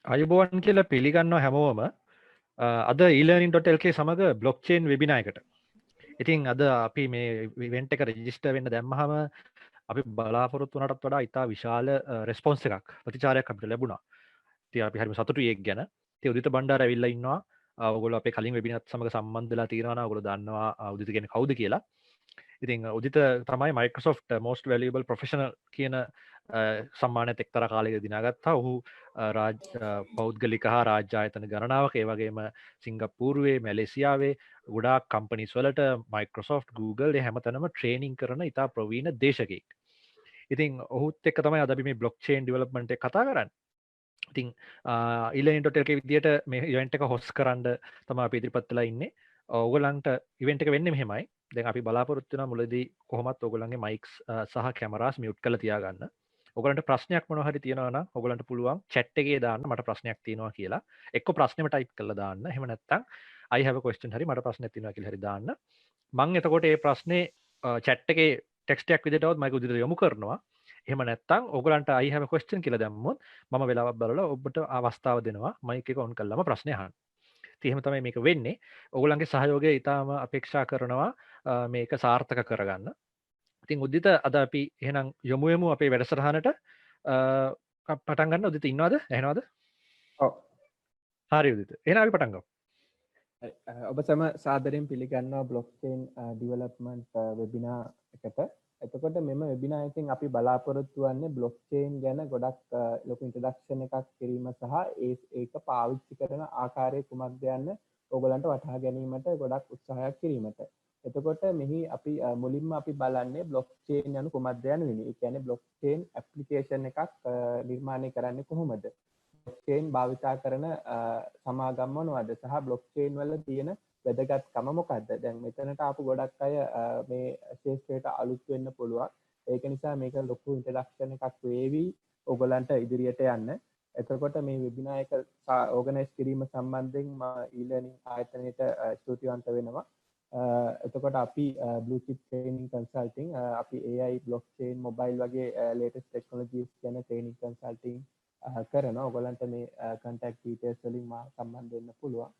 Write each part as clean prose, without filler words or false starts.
අයුබෝවන් කියලා පිළිගන්නවා හැමෝම අද e-learning.lk සමග බ්ලොක්චේන් වෙබිනායකට. ඉතින් අද අපි මේ ඉවෙන්ට් එක රෙජිස්ටර් වෙන්න දැම්මහම අපි බලාපොරොත්තු වුණාටත් වඩා ඉතා විශාල රෙස්පොන්ස් එකක් ප්‍රතිචාරයක් අපිට ලැබුණා. ඉතින් අපි හරිම සතුටුයි ඒක ගැන. ඉතින් උදිත බණ්ඩාර ඇවිල්ලා ඉන්නවා. ඔයගොල්ලෝ අපේ කලින් වෙබිනාත් සමග සම්බන්ධ වෙලා තියෙනවා නම් ඔයගොල්ලෝ දන්නවා උදිත කියන්නේ කවුද කියලා. ඉතින් උදිත තමයි Microsoft Most Valuable Professional කියන සම්මානයත් එක්තරා කාලයක දිනාගත්තා. ඔහු පෞද්ගලික හා රාජ්‍ය ආයතන ගණනාවක ඒ වගේම සිංගප්පූරුවේ මැලේසියාවේ ගොඩාක් කම්පනිස් වලට Microsoft Google හැමතැනම ට්‍රේනින් කරන ඉතා ප්‍රවීණ දේශකයෙක්. ඉතින් ඔහුත් එක්ක තමයි අද අපි මේ බ්ලොක්චේන් ඩෙවලොප්මන්ට් එක කතා කරන්නේ. ඉතින් e-learning.lk විදියට මේ ඉවෙන්ට් එක හොස්ට් කරන්න තමයි අපි ඉදිරිපත් වෙලා ඉන්නේ. ඕගොල්ලන්ට ඉවෙන්ට් එක වෙන්නේ මෙහෙමයි. දැන් අපි බලාපොරොත්තු වෙනවා මුලදී කොහොමත් ඕගොල්ලන්ගේ මයික්ස් සහ කැමරාස් මියුට් කරලා තියාගන්න. ඔයගොල්ලන්ට ප්‍රශ්නයක් මොනවා හරි තියෙනවා නම් ඔයගොල්ලන්ට පුළුවන් chat එකේ දාන්න මට ප්‍රශ්නයක් තියෙනවා කියලා. එක්ක ප්‍රශ්නෙම ටයිප් කරලා දාන්න. එහෙම නැත්නම් I have a question හරි මට ප්‍රශ්නයක් තියෙනවා කියලා හරි දාන්න. මම එතකොට මේ ප්‍රශ්නේ chat එකේ ටෙක්ස්ට් එකක් විදිහට આવොත් මයික් උදිට යොමු කරනවා. එහෙම නැත්නම් ඔයගොල්ලන්ට I have a question කියලා දැම්මොත් මම වෙලාවක් බලලා ඔබට අවස්ථාව දෙනවා මයික් එක ඔන් කළාම ප්‍රශ්නේ අහන්න. ඉතින් එහෙම තමයි මේක වෙන්නේ. ඔයගොල්ලන්ගේ සහයෝගය ඊටාම අපේක්ෂා කරනවා මේක සාර්ථක කරගන්න. ඉතින් උදිත අද අපි එහෙනම් යමු අපේ වැඩසටහනට පටන් ගන්න. උදිත ඉන්නවද? ඇහෙනවද? ඔව්. හරි උදිත. එහෙනම් අපි පටන් ගමු. ඔබ සම සාදරයෙන් පිළිගන්නවා බ්ලොක්චේන් ඩෙවලොප්මන්ට් වෙබිනා එකට. එතකොට මෙම වෙබිනා එකෙන් අපි බලාපොරොත්තු වෙන්නේ බ්ලොක්චේන් ගැන ගොඩක් ලොකු ඉන්ට්‍රොඩක්ෂන් එකක් කිරීම සහ ඒක පාවිච්චි කරන ආකාරය කුමක්ද යන්න ඕගලන්ට වටහා ගැනීමට ගොඩක් උත්සාහයක් කිරීමට. එතකොට මෙහි අපි මුලින්ම අපි බලන්නේ බ්ලොක්චේන් යනු කුමක්ද යනුවෙනි. ඒ කියන්නේ බ්ලොක්චේන් ඇප්ලිකේෂන් එකක් නිර්මාණය කරන්නේ කොහොමද? බ්ලොක්චේන් භාවිතා කරන සමාගම් මොනවද සහ බ්ලොක්චේන් වල තියෙන වැදගත්කම මොකක්ද? දැන් මෙතනට ආපු ගොඩක් අය මේ ශේෂ්ත්‍රයට අලුත් වෙන්න පුළුවන්. ඒක නිසා මේක ලොකු ඉන්ට්‍රොඩක්ෂන් එකක් වේවි ඔයගලන්ට ඉදිරියට යන්න. එතකොට මේ වෙබිනා එක ඕගනයිස් කිරීම සම්බන්ධයෙන් මම e-learning ආයතනයට ස්තුතිවන්ත වෙනවා. එතකොට අපි blue chip training consulting අපි AI blockchain mobile වගේ latest technologies ගැන training consulting කරනවා. ඔයගලන්ට මේ contact details වලින් මා සම්බන්ධ වෙන්න පුළුවන්.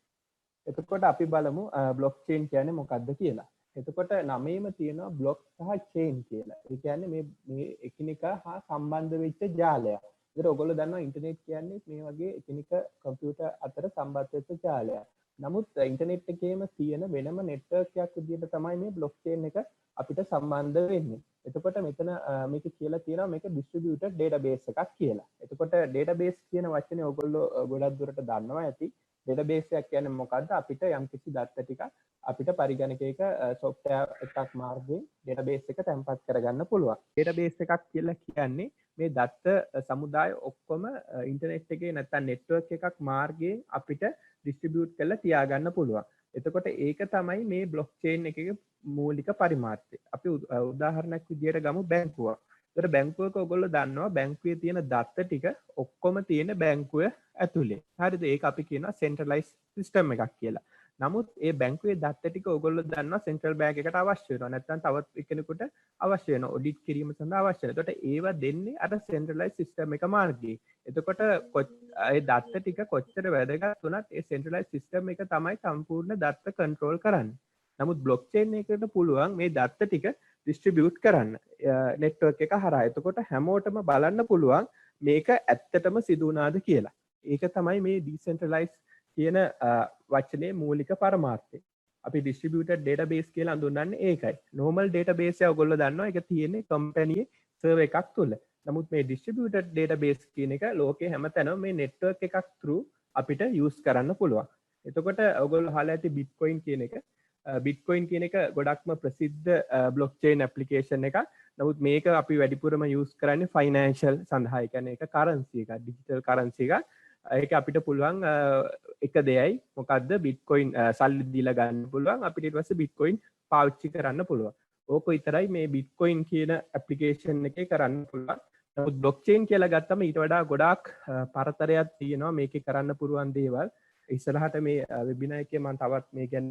එතකොට අපි බලමු blockchain කියන්නේ මොකක්ද කියලා. එතකොට නමේම තියෙනවා block සහ chain කියලා. ඒ කියන්නේ මේ එකිනෙකා හා සම්බන්ධ වෙච්ච ජාලයක්. ඒතර ඔයගොල්ලෝ දන්නවා ඉන්ටර්නෙට් කියන්නේ මේ වගේ එකිනෙක කම්පියුටර් අතර සම්බන්ධ වෙච්ච ජාලයක්. නමුත් ඉන්ටර්නෙට් එකේම තියෙන වෙනම නෙට්වර්ක් එකක් විදිහට තමයි මේ blockchain එක අපිට සම්බන්ධ වෙන්නේ. එතකොට මෙතන මේක කියලා තියෙනවා මේක distributed database එකක් කියලා. එතකොට database කියන වචනේ ඔයගොල්ලෝ ගොඩක් දුරට දන්නවා ඇති. database එකක් කියන්නේ මොකද්ද? අපිට යම්කිසි දත්ත ටිකක් අපිට පරිගණකයක software එකක් මාර්ගයෙන් database එක තැන්පත් කරගන්න පුළුවන්. database එකක් කියලා කියන්නේ මේ දත්ත සමුදාය ඔක්කොම ඉන්ටර්නෙට් එකේ නැත්නම් network එකක් මාර්ගයෙන් අපිට distribute කරලා තියාගන්න පුළුවන්. එතකොට ඒක තමයි මේ blockchain එකේ මූලික පරිමාර්ථය. අපි උදාහරණයක් විදියට ගමු බැංකුවක්. ඒතර බැංකුවක ඔයගොල්ලෝ දන්නවා බැංකුවේ තියෙන දත්ත ටික ඔක්කොම තියෙන බැංකුව ඇතුලේ. හරිද? ඒක අපි කියනවා centralized system එකක් කියලා. නමුත් ඒ බැංකුවේ දත්ත ටික ඔයගොල්ලෝ දන්නවා central bank එකට අවශ්‍ය වෙනවා. නැත්නම් තවත් කෙනෙකුට අවශ්‍ය වෙනවා. ඔඩිට් කිරීම සඳහා අවශ්‍ය වෙනවා. එතකොට ඒවා දෙන්නේ අර centralized system එක මාර්ගයේ. එතකොට ඒ දත්ත ටික කොච්චර වැදගත් වුණත් ඒ centralized system එක තමයි සම්පූර්ණ දත්ත control කරන්නේ. නමුත් blockchain එකකට පුළුවන් මේ දත්ත ටික distribute කරන්න network එක හරහා. එතකොට හැමෝටම බලන්න පුළුවන් මේක ඇත්තටම සිදු වුණාද කියලා. ඒක තමයි මේ decentralized කියන වචනේ මූලික පරමාර්ථය. අපි distributed database කියලා හඳුන්වන්නේ ඒකයි. normal database එක ඔයගොල්ලෝ දන්නවා ඒක තියෙන්නේ කම්පැනි server එකක් තුල. නමුත් මේ distributed database කියන එක ලෝකේ හැමතැනම මේ network එකක් through අපිට use කරන්න පුළුවන්. එතකොට ඔයගොල්ලෝ අහලා ඇති bitcoin කියන එක Bitcoin කියන එක ගොඩක්ම ප්‍රසිද්ධ blockchain application එකක්. නමුත් මේක අපි වැඩිපුරම use කරන්නේ financial සඳහා. ඒ කියන්නේ ඒක currency එකක්, digital currency එකක්. ඒක අපිට පුළුවන් එක දෙයයි මොකද්ද Bitcoin සල්ලි දීලා ගන්න පුළුවන්. අපිට ඊට පස්සේ Bitcoin පාවිච්චි කරන්න පුළුවන්. ඕක විතරයි මේ Bitcoin කියන application එකේ කරන්න පුළුවන්. නමුත් blockchain කියලා ගත්තම ඊට වඩා ගොඩාක් පරතරයක් තියෙනවා මේකේ කරන්න පුළුවන් දේවල්. ඉස්සරහට මේ webinar එකේ මම තවත් මේ ගැන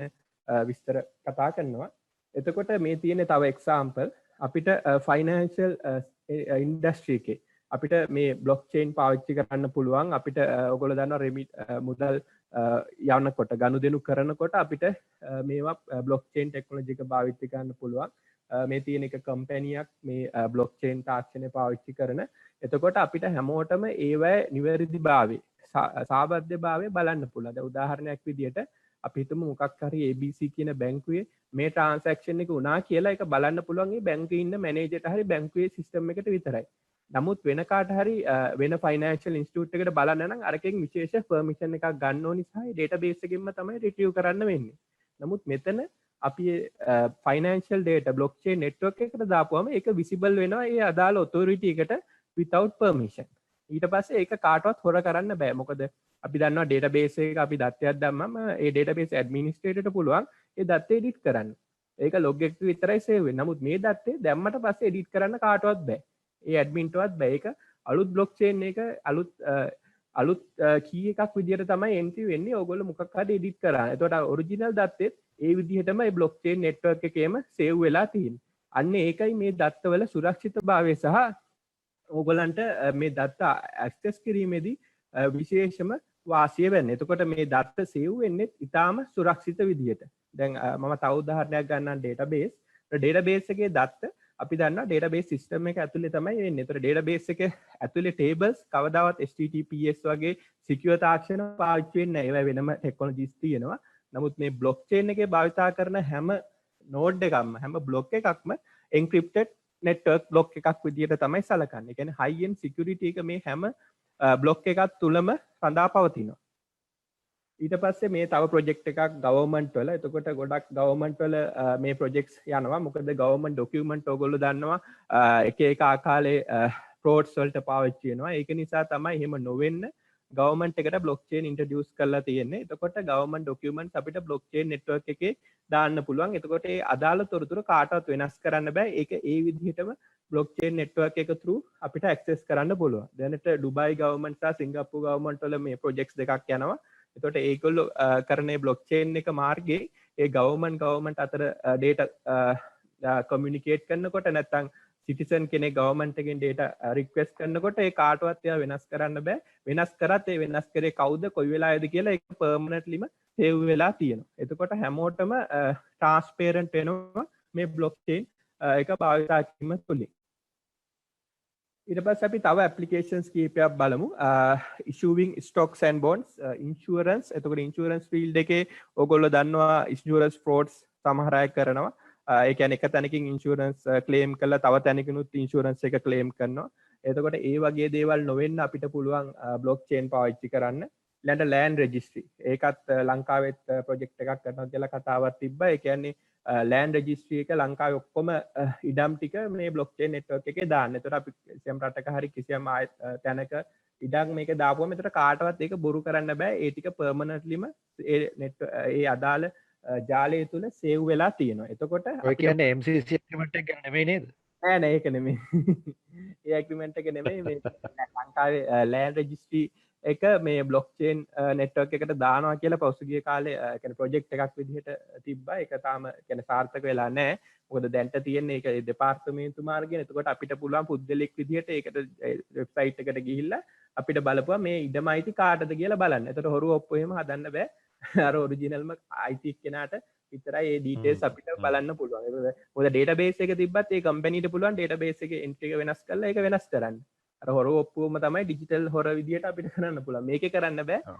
විස්තර කතා කරනවා. එතකොට මේ තියෙන තව එක්සාම්පල් අපිට ෆයිනෑන්ෂල් ඉන්ඩස්ට්‍රි එකේ අපිට මේ බ්ලොක්චේන් පාවිච්චි කරන්න පුළුවන් අපිට ඔයගොල්ලෝ දන්නවා රෙමිට් මුදල් යවනකොට ගනුදෙනු කරනකොට අපිට මේවා බ්ලොක්චේන් ටෙක්නොලොජි එක භාවිත කරන්න පුළුවන්. මේ තියෙන එක කම්පැනියක් මේ බ්ලොක්චේන් තාක්ෂණය පාවිච්චි කරන. එතකොට අපිට හැමෝටම ඒවැ නිවැරදිභාවය සාබද්ධභාවය බලන්න පුළුවන්. දැන් උදාහරණයක් විදියට අපි හිතමු මොකක් හරි ABC කියන බැංකුවේ මේ ට්‍රාන්සැක්ෂන් එක වුණා කියලා ඒක බලන්න පුළුවන් මේ බැංකුවේ ඉන්න මැනේජර්ට හරි බැංකුවේ සිස්ටම් එකට විතරයි. නමුත් වෙන කාට හරි වෙන ෆයිනෑන්ෂල් ඉන්ස්ටිටියුට් එකකට බලන්න නම් අරකින් විශේෂ පර්මිෂන් එකක් ගන්න ඕනි සහ ඒ ඩේටාබේස් එකෙන්ම තමයි රිට්‍රීව් කරන්න වෙන්නේ. නමුත් මෙතන අපි ෆයිනෑන්ෂල් ඩේටා බ්ලොක්චේන් නෙට්වර්ක් එකට දාපුවම ඒක විසිබල් වෙනවා ඒ අදාළ ඔතොරිටි එකට without permission. ඊට පස්සේ ඒක කාටවත් හොර කරන්න බෑ. මොකද අපි දන්නවා ඩේටාබේස් එක අපි දත්තයක් දැම්මම ඒ ඩේටාබේස් ඇඩ්මිනිස්ට්‍රේටර්ට පුළුවන් ඒ දත්ත එඩිට් කරන්න. ඒක ලොග් එකක විතරයි සේව් වෙන්නේ. නමුත් මේ දත්තේ දැම්මට පස්සේ එඩිට් කරන්න කාටවත් බෑ. ඒ ඇඩ්මින්ටවත් බෑ. ඒක අලුත් බ්ලොක්චේන් එක අලුත් කී එකක් විදිහට තමයි එන්ට්‍රි වෙන්නේ. ඕගොල්ලෝ මොකක් හරි එඩිට් කරා. එතකොට ඔරිජිනල් දත්තෙත් ඒ විදිහටම මේ බ්ලොක්චේන් නෙට්වර්ක් එකේම සේව් වෙලා තියෙන්නේ. අන්න ඒකයි මේ දත්තවල සුරක්ෂිතභාවය සහ ඕගොල්ලන්ට මේ දත්ත ඇක්සස් කිරීමේදී විශේෂම වාසිය වෙන්නේ. එතකොට මේ දත්ත සේව් වෙන්නේ ඉතාම සුරක්ෂිත විදිහට. දැන් මම තව උදාහරණයක් ගන්නම් ඩේටාබේස්. ඩේටාබේස් එකේ දත්ත අපි දන්නවා ඩේටාබේස් සිස්ටම් එක ඇතුලේ තමයි වෙන්නේ. ඒතර ඩේටාබේස් එක ඇතුලේ ටේබල්ස් කවදාවත් HTTPS වගේ සිකියුර් තාක්ෂණ පාවිච්චි වෙන්නේ නැහැ. ඒවා වෙනම ටෙක්නොලොජිස් තියෙනවා. නමුත් මේ බ්ලොක්චේන් එකේ භාවිතා කරන හැම නෝඩ් එකක්ම හැම බ්ලොක් එකක්ම එන්ක්‍රිප්ටඩ් නෙට්වර්ක් බ්ලොක් එකක් විදිහට තමයි සලකන්නේ. ඒ කියන්නේ හයි එන්ඩ් සිකියුරිටි එක මේ හැම බ්ලොක් එකක් තුලම රඳා පවතිනවා. ඊට පස්සේ මේ තව ප්‍රොජෙක්ට් එකක් ගවර්න්මන්ට් වල. එතකොට ගොඩක් ගවර්න්මන්ට් වල මේ ප්‍රොජෙක්ට්ස් යනවා. මොකද ගවර්න්මන්ට් ඩොකියුමන්ට් ඔයගොල්ලෝ දන්නවා එක එක ආකාරයේ ෆ්‍රෝඩ්ස් වලට පාවිච්චි වෙනවා. ඒක නිසා තමයි එහෙම නොවෙන්න ගවර්න්මන්ට් එකට බ්ලොක්චේන් ඉන්ට්‍රොඩියුස් කරලා තියෙන්නේ. එතකොට ගවර්න්මන්ට් ඩොකියුමන්ට්ස් අපිට බ්ලොක්චේන් නෙට්වර්ක් එකේ දාන්න පුළුවන්. එතකොට ඒ අදාළ තොරතුරු කාටවත් වෙනස් කරන්න බෑ. ඒක ඒ විදිහටම බ්ලොක්චේන් නෙට්වර්ක් එක through අපිට ඇක්සස් කරන්න පුළුවන්. දැනට ඩුබයි ගවර්න්මන්ට් සහ සිංගප්පූර් ගවර්න්මන්ට් වල මේ ප්‍රොජෙක්ට්ස් දෙකක් යනවා. එතකොට ඒගොල්ලෝ කරන්නේ බ්ලොක්චේන් එක මාර්ගයේ ඒ ගවර්න්මන්ට් අතර ඩේටා කමියුනිකේට් කරනකොට නැත්නම් සිටිසන් කෙනෙක් ගවර්න්මන්ට් එකෙන් ඩේටා රික්වෙස්ට් කරනකොට ඒ කාටවත් ඒවා වෙනස් කරන්න බෑ. වෙනස් කරත් ඒ වෙනස් කරේ කවුද කොයි වෙලාවේද කියලා ඒක පර්මනන්ට්ලිම සේව් වෙලා තියෙනවා. එතකොට හැමෝටම ට්‍රාන්ස්පේරන්ට් වෙනවා මේ බ්ලොක්චේන් එක භාවිතා කිරීම තුලින්. ඊට පස්සේ අපි තව ඇප්ලිකේෂන්ස් කීපයක් බලමු. issuing stocks and bonds insurance. එතකොට insurance field එකේ ඕගොල්ලෝ දන්නවා insurance frauds සමහර අය කරනවා. ඒ කියන්නේ එක තැනකින් insurance claim කරලා තව තැනකිනුත් insurance එක claim කරනවා. එතකොට ඒ වගේ දේවල් නොවෙන්න අපිට පුළුවන් blockchain පාවිච්චි කරන්න. ඊළඟට land registry. ඒකත් ලංකාවෙත් project එකක් කරනවා කියලා කතාවක් තිබ්බා. ඒ කියන්නේ land registry එක ලංකාවේ ඔක්කොම ඉඩම් ටික මේ blockchain network එකේ දාන්න. එතකොට අපි කිසියම් රටක හරි කිසියම් තැනක ඉඩම් මේක දාපුවම එතකොට කාටවත් ඒක බොරු කරන්න බෑ. ඒ ටික permanentlyම ඒ අදාළ ජාලය තුල සේව් වෙලා තියෙනවා. එතකොට ඔය කියන්නේ MCC agreement එක ගැන නෙමෙයි නේද? නෑ ඒක නෙමෙයි. ඒ agreement එක නෙමෙයි මේ ලංකාවේ land registry එක මේ බ්ලොක්චේන් නෙට්වර්ක් එකට දානවා කියලා පසුගිය කාලේ කියන්නේ ප්‍රොජෙක්ට් එකක් විදිහට තිබ්බා. ඒක තාම කියන්නේ සාර්ථක වෙලා නැහැ. මොකද දැන්ට තියෙන්නේ ඒක දෙපාර්තමේන්තු මාර්ගයෙන්. එතකොට අපිට පුළුවන් පුද්ගලෙක් විදිහට ඒකට වෙබ්සයිට් එකට ගිහිල්ලා අපිට බලපුවා මේ ඉඩම අයිති කාටද කියලා බලන්න. එතකොට හොරු ඔප්පු එහෙම හදන්න බෑ. අර ඔරිජිනල්ම අයිති කෙනාට විතරයි මේ ඩීටේල්ස් අපිට බලන්න පුළුවන්. මොකද ඩේටාබේස් එක තිබ්බත් ඒ කම්පැනිට පුළුවන් ඩේටාබේස් එකේ එන්ට්‍රි එක වෙනස් කරලා ඒක වෙනස් කරන්න. අර හොර ඔප්පුවම තමයි ඩිජිටල් හොර විදියට අපිට කරන්න පුළුවන්. මේකේ කරන්න බෑ.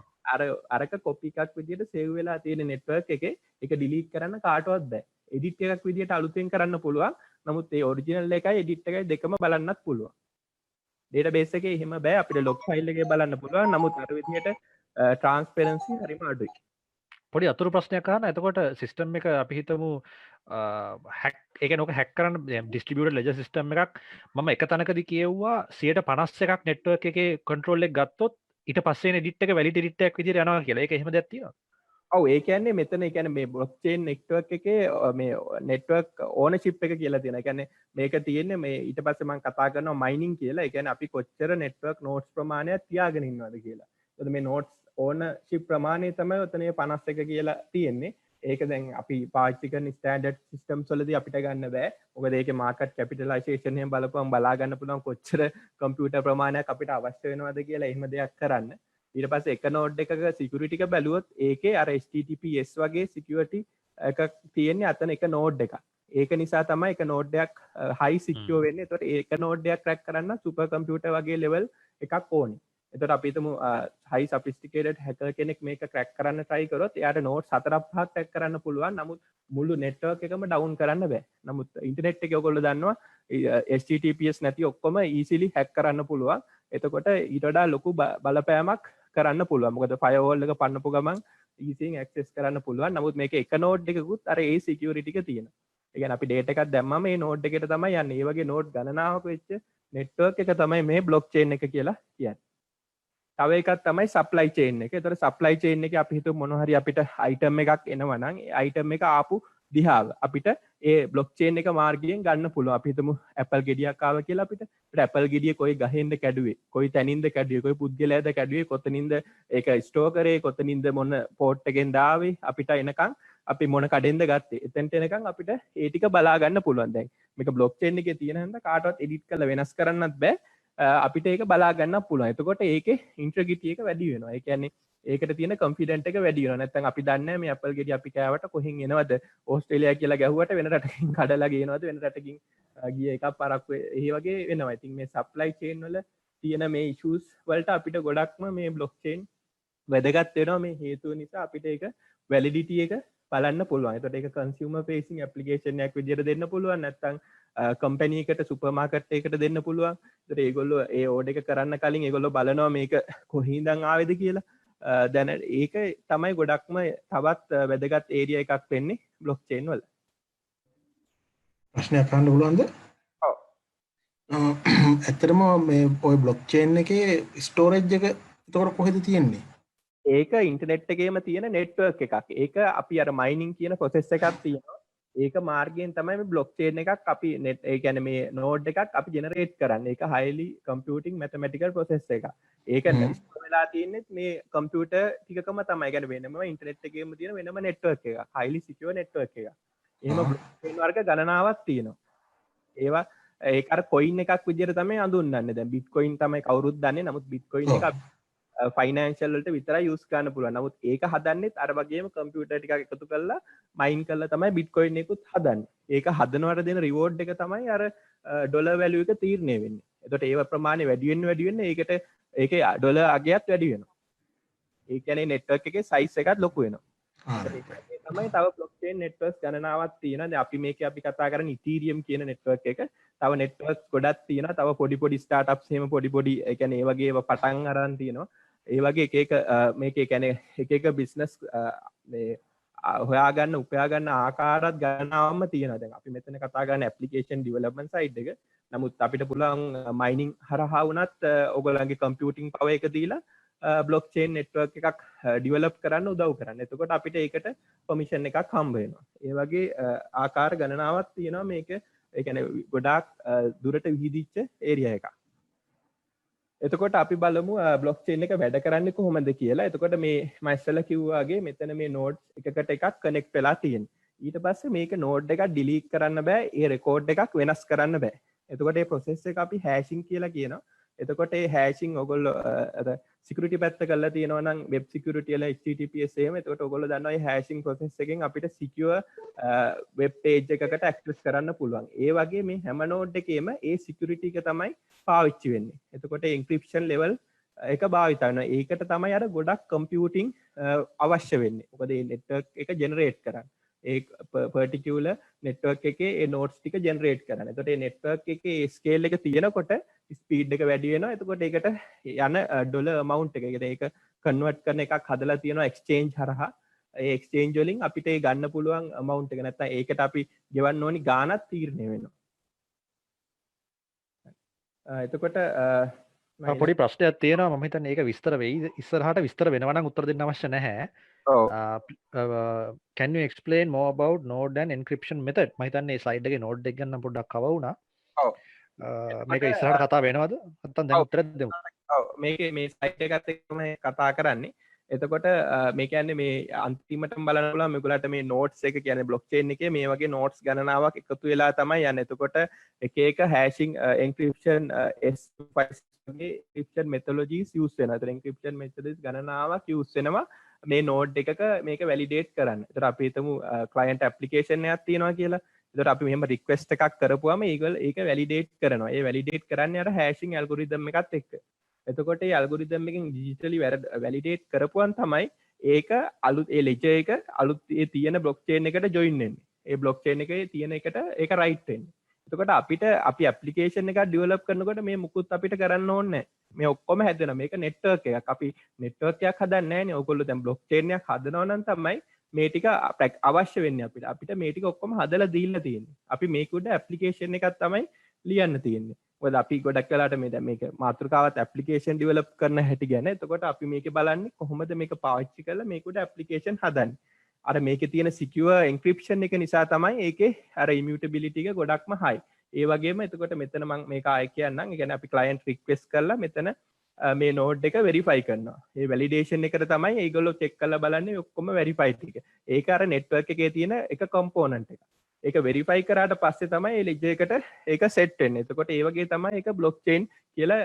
අරක කොපි එකක් විදියට සේව් වෙලා තියෙන නෙට්වර්ක් එකේ ඒක ඩිලීට් කරන්න කාටවත් බෑ. එඩිට් එකක් විදියට අලුතෙන් කරන්න පුළුවන්. නමුත් ඒ ඔරිජිනල් එකයි එඩිට් එකයි දෙකම බලන්නත් පුළුවන්. ඩේටාබේස් එකේ එහෙම බෑ. අපිට ලොග් ෆයිල් එකේ බලන්න පුළුවන්. නමුත් අර විදියට ට්‍රාන්ස්පරන්සි හරිම අඩුයි. පොඩි අතුරු ප්‍රශ්නයක් අහන්න. එතකොට සිස්ටම් එක අපි හිතමු හැක් ඒක නොක හැක් කරන්න ඩිස්ට්‍රිබියුටඩ් ලෙජර් සිස්ටම් එකක් මම එක තැනකදී කියෙව්වා 51%ක් නෙට්වර්ක් එකේ කන්ට්‍රෝල් එක ගත්තොත් ඊට පස්සේ එඩිට් එක වැලිඩ් එඩිට් එකක් විදිහට යනවා කියලා. ඒක එහෙම දෙයක් තියෙනවා? ඔව් ඒ කියන්නේ මෙතන ඒ කියන්නේ මේ බ්ලොක්චේන් නෙට්වර්ක් එකේ මේ නෙට්වර්ක් ඕනර්ෂිප් එක කියලා තියෙනවා. ඒ කියන්නේ මේක තියෙන්නේ මේ ඊට පස්සේ මම කතා කරනවා මයිනින් කියලා. ඒ කියන්නේ අපි කොච්චර නෙට්වර්ක් නෝඩ්ස් ප්‍රමාණයක් තියාගෙන ඉන්නවද කියලා. එතකොට මේ නෝඩ්ස් ඕනර්ෂිප් ප්‍රමාණය තමයි ඔතන 51 කියලා තියෙන්නේ. ඒක දැන් අපි පාවිච්චි කරන ස්ටෑන්ඩඩ් සිස්ටම්ස් වලදී අපිට ගන්න බෑ. මොකද ඒකේ මාකට් කැපිටලයිසේෂන් එහෙම බලපුවම බලා ගන්න පුළුවන් කොච්චර කම්පියුටර් ප්‍රමාණයක් අපිට අවශ්‍ය වෙනවද කියලා එහෙම දෙයක් කරන්න. ඊට පස්සේ එක නෝඩ් එකක සිකියුරිටි එක බැලුවොත් ඒකේ අර HTTPS වගේ සිකියුරිටි එකක් තියෙන්නේ අතන එක නෝඩ් එකක්. ඒක නිසා තමයි එක නෝඩ් එකක් හයි සිකියුර් වෙන්නේ. ඒතකොට ඒක නෝඩ් එකක් ක්‍රැක් කරන්න සුපර් කම්පියුටර් වගේ ලෙවල් එකක් ඕනේ. එතකොට අපි හිතමු high sophisticated hacker කෙනෙක් මේක crack කරන්න try කරොත් එයාට nodes 4-5ක් crack කරන්න පුළුවන්. නමුත් මුළු network එකම down කරන්න බෑ. නමුත් internet එකේ ඔයගොල්ලෝ දන්නවා HTTPS නැති ඔක්කොම easily hack කරන්න පුළුවන්. එතකොට ඊට වඩා ලොකු බලපෑමක් කරන්න පුළුවන්. මොකද firewall එක පන්නපු ගමන් easy access කරන්න පුළුවන්. නමුත් මේක එක node එකකුත් අර ඒ security එක තියෙනවා. ඒ කියන්නේ අපි data එකක් දැම්මම මේ node එකට තමයි යන්නේ. ඒ වගේ node ගණනාවක් වෙච්ච network එක තමයි මේ blockchain එක කියලා කියන්නේ. තව එකක් තමයි සප්ලයි චේන් එක. ඒතර සප්ලයි චේන් එකේ අපි හිතමු මොනවා හරි අපිට අයිටම් එකක් එනවා නම් ඒ අයිටම් එක ආපු දිහාව අපිට ඒ බ්ලොක් චේන් එක මාර්ගයෙන් ගන්න පුළුවන්. අපි හිතමු ඇපල් ගෙඩියක් ආවා කියලා අපිට ඇපල් ගෙඩිය කොයි ගහෙන්ද කැඩුවේ, කොයි තැනින්ද කැඩුවේ, කොයි පුද්ගලයාද කැඩුවේ, කොතනින්ද ඒක ස්ටෝර් කරේ, කොතනින්ද මොන පෝට් එකෙන්ද ආවේ, අපිට එනකන් අපි මොන කඩෙන්ද ගත්තේ. එතනට එනකන් අපිට ඒ ටික බලා ගන්න පුළුවන්. දැන් මේක බ්ලොක් චේන් එකේ තියෙන හින්දා කාටවත් එඩිට් කරලා වෙනස් කරන්නත් බෑ. අපිට ඒක බලා ගන්න පුළුවන්. එතකොට ඒකේ ඉන්ට්‍රිගිටි එක වැඩි වෙනවා. ඒ කියන්නේ ඒකට තියෙන කොන්ෆිඩන්ට් එක වැඩි වෙනවා. නැත්නම් අපි දන්නේ මේ ඇපල් ගෙඩි අපි කෑවට කොහෙන් එනවද? ඕස්ට්‍රේලියා කියලා ගැහුවට වෙන රටකින් කඩලා ගේනවද? වෙන රටකින් ගිය එකක් පරක්කු ඒ වගේ වෙනවා. ඉතින් මේ සප්ලයි චේන් වල තියෙන මේ ඉෂුස් වලට අපිට ගොඩක්ම මේ බ්ලොක් චේන් වැදගත් වෙනවා. මේ හේතුව නිසා අපිට ඒක වැලිඩිටි එක බලන්න පුළුවන්. එතකොට ඒක කන්සියුමර් ෆේසින් ඇප්ලිකේෂන් එකක් විදිහට දෙන්න පුළුවන්. නැත්නම් කම්පැනි එකට සුපර් මාකට් එකකට දෙන්න පුළුවන්. ඒතර ඒගොල්ලෝ ඒ ඕඩර් එක කරන්න කලින් ඒගොල්ලෝ බලනවා මේක කොහින්දන් ආවේද කියලා. දැන් ඒක තමයි ගොඩක්ම තවත් වැදගත් ඒරියා එකක් වෙන්නේ බ්ලොක් චේන් වල. ප්‍රශ්නයක් අහන්න පුළුවන්ද? ඔව්. ඇත්තටම මේ ඔය බ්ලොක් චේන් එකේ ස්ටෝරේජ් එක එතකොට කොහෙද තියෙන්නේ? ඒක ඉන්ටර්නෙට් එකේම තියෙන නෙට්වර්ක් එකක්. ඒක අපි අර මයිනින් කියන ප්‍රොසෙස් එකක් තියෙනවා. ඒක මාර්ගයෙන් තමයි මේ බ්ලොක් චේන් එකක් අපි ඒ කියන්නේ මේ නෝඩ් එකක් අපි ජෙනරේට් කරන්නේ. ඒක highly computing mathematical process එකක්. ඒක ඉස්තර වෙලා තියෙන්නේ මේ කම්පියුටර් ටිකකම තමයි. ඒ කියන්නේ වෙනම ඉන්ටර්නෙට් එකේම තියෙන වෙනම නෙට්වර්ක් එකක්. highly secure network එකක්. එහෙම බ්ලොක් චේන් වර්ග ගණනාවක් තියෙනවා. ඒවා ඒක අර කොයින් එකක් විදිහට තමයි අඳුන්වන්නේ. දැන් බිට්කොයින් තමයි කවුරුත් දන්නේ. නමුත් බිට්කොයින් එක ෆයිනෑන්ෂල් වලට විතරයි යූස් කරන්න පුළුවන්. නමුත් ඒක හදන්නෙත් අර වගේම කම්පියුටර් ටිකක් එකතු කරලා මයින් කරලා තමයි බිට්කොයින් එකකුත් හදන්නේ. ඒක හදනවට දෙන රිවෝඩ් එක තමයි අර ඩොලර් වැලියු එක තීරණය වෙන්නේ. එතකොට ඒව ප්‍රමාණය වැඩි වෙන්න ඒකට ඒකේ ඩොලර් අගයත් වැඩි වෙනවා. ඒ කියන්නේ නෙට්වර්ක් එකේ සයිස් එකත් ලොකු වෙනවා. තමයි තව බ්ලොක්චේන් නෙට්වර්ක්ස් ගණනාවක් තියෙනවා. දැන් අපි මේකේ අපි කතා කරන්නේ ඉතීරියම් කියන නෙට්වර්ක් එක. තව නෙට්වර්ක්ස් ගොඩක් තියෙනවා. තව පොඩි ස්ටාර්ට්අප්ස් එහෙම පොඩි ඒ කියන්නේ ඒ වගේ ඒවා පටන් අරන් තියෙනවා. ඒ වගේ එක මේකේ කියන්නේ එක බිස්නස් මේ හොයාගන්න උපයාගන්න ආකාරات ගණනාවක්ම තියෙනවා. දැන් අපි මෙතන කතා කරන්නේ ඇප්ලිකේෂන් ඩෙවලොප්මන්ට් සයිඩ් එක. නමුත් අපිට පුළුවන් මයිනින් හරහා වුණත් ඔයගොල්ලන්ගේ කම්පියුටිං පවර් එක දීලා බ්ලොක් චේන් නෙට්වර්ක් එකක් ඩිවලොප් කරන්න උදව් කරන්න. එතකොට අපිට ඒකට පර්මිෂන් එකක් හම්බ වෙනවා. ඒ වගේ ආකාර ගණනාවක් තියෙනවා මේක. ඒ කියන්නේ ගොඩාක් දුරට විහිදිච්ච ඒරියා එකක්. එතකොට අපි බලමු බ්ලොක් චේන් එක වැඩ කරන්නේ කොහොමද කියලා. එතකොට මේ මම ඉස්සෙල්ලා කිව්වා වගේ මෙතන මේ නෝඩ්ස් එකකට එකක් කනෙක්ට් වෙලා තියෙනවා. ඊට පස්සේ මේක නෝඩ් එකක් ඩිලීට් කරන්න බෑ. ඒ රෙකෝඩ් එකක් වෙනස් කරන්න බෑ. එතකොට මේ process එක අපි hashing කියලා කියනවා. එතකොට මේ hashing ඔයගොල්ලෝ අර security පැත්ත කරලා තියෙනවා නම් web security වල HTTPS එහෙම. එතකොට ඔයගොල්ලෝ දන්නවා මේ hashing process එකෙන් අපිට secure web page එකකට access කරන්න පුළුවන්. ඒ වගේ මේ හැම node එකේම ඒ security එක තමයි පාවිච්චි වෙන්නේ. එතකොට encryption level එක භාවිත වෙනවා. ඒකට තමයි අර ගොඩක් computing අවශ්‍ය වෙන්නේ. මොකද මේ network එක generate කරන්න. ඒ particular network එකේ ඒ nodes ටික generate කරන්න. එතකොට මේ network එකේ scale එක තියෙනකොට ස්පීඩ් එක වැඩි වෙනවා. එතකොට ඒකට යන ඩොලර් amount එක ඒක කන්වර්ට් කරන එකක් හදලා තියෙනවා exchange හරහා. ඒ exchange වලින් අපිට ඒ ගන්න පුළුවන් amount එක නැත්නම් ඒකට අපි ගෙවන්න ඕනි ගාණක් තීරණය වෙනවා. එතකොට පොඩි ප්‍රශ්නයක් තියෙනවා. මම හිතන්නේ ඒක විස්තර වෙයි. ඉස්සරහට විස්තර වෙනවා නම් උත්තර දෙන්න අවශ්‍ය නැහැ. Can you explain more about node and encryption method? මම හිතන්නේ slide එකේ node එක ගන්න පොඩ්ඩක් කව වුණා. ඔව්. මේක ඉස්සරහට කතා වෙනවද? නැත්නම් දැන් උත්තර දෙමු. ඔව් මේකේ මේ slide එකත් එක්කම කතා කරන්නේ. එතකොට මේ කියන්නේ මේ අන්තිමටම බලන්න පුළුවන් මේගොල්ලන්ට මේ නෝට්ස් එක කියන්නේ බ්ලොක්චේන් එකේ මේ වගේ නෝට්ස් ගණනාවක් එකතු වෙලා තමයි යන්නේ. එතකොට එක එක හැෂින් එන්ක්‍රිප්ෂන් S5 වගේ එන්ක්‍රිප්ෂන් මෙතොලොජිස් යූස් වෙනවා. ඒතර එන්ක්‍රිප්ෂන් මෙතොඩස් ගණනාවක් යූස් වෙනවා මේ නෝඩ් එකක මේක වැලිඩේට් කරන්න. ඒතර අපි හිතමු ක්ලයන්ට් ඇප්ලිකේෂන් එකක් තියෙනවා කියලා. ඒතර අපි මෙහෙම රික්වෙස්ට් එකක් කරපුවාම ඒක වැලිඩේට් කරනවා. ඒ වැලිඩේට් කරන්නේ අර හැෂින් ඇල්ගොරිතම් එකත් එක්ක. එතකොට ඒ ඇල්ගොරිතම් එකෙන් ඩිජිටලි වැලිඩේට් කරපුවන් තමයි ඒක අලුත් ඒ ලෙජර් එක අලුත් ඒ තියෙන බ්ලොක්චේන් එකට ජොයින් වෙන්නේ. ඒ බ්ලොක්චේන් එකේ තියෙන එකට ඒක රයිට් වෙන්නේ. එතකොට අපිට අපි ඇප්ලිකේෂන් එකක් ඩෙවලොප් කරනකොට මේ මුකුත් අපිට කරන්න ඕනේ නැහැ. මේ ඔක්කොම හැදෙනවා. මේක නෙට්වර්ක් එකක්. අපි නෙට්වර්ක් එකක් හදන්නේ නැහැ නේ. ඔයගොල්ලෝ දැන් බ්ලොක්චේන් එකක් හදනවා නම් තමයි මේ ටික අවශ්‍ය වෙන්නේ අපිට. අපිට මේ ටික ඔක්කොම හදලා දීලා තියෙන්නේ. අපි මේක උඩ ඇප්ලිකේෂන් එකක් තමයි ලියන්න තියෙන්නේ. මොකද අපි ගොඩක් වෙලාට මේ දැන් මේක මාතෘකාවත් ඇප්ලිකේෂන් ඩෙවලොප් කරන හැටි ගැන. එතකොට අපි මේක බලන්නේ කොහොමද මේක පාවිච්චි කරලා මේක උඩ ඇප්ලිකේෂන් හදන්නේ. අර මේකේ තියෙන සිකියුර් එන්ක්‍රිප්ෂන් එක නිසා තමයි ඒකේ අර ඉමියුටබිලිටි එක ගොඩක්ම හයි. ඒ වගේම එතකොට මෙතන මම මේක ආයෙ කියන්නම්. ඒ කියන්නේ අපි ක්ලයන්ට් රික්වෙස්ට් කරලා මෙතන මේ නෝඩ් එක වෙරිෆයි කරනවා. ඒ වැලිඩේෂන් එකට තමයි ඒගොල්ලෝ චෙක් කරලා බලන්නේ ඔක්කොම වෙරිෆයි ටික. ඒක අර නෙට්වර්ක් එකේ තියෙන එක කම්පෝනන්ට් එක. ඒක වෙරිෆයි කරාට පස්සේ තමයි ඒ ලෙජර් එකට ඒක සෙට් වෙන්නේ. එතකොට ඒ වගේ තමයි ඒක බ්ලොක්චේන් කියලා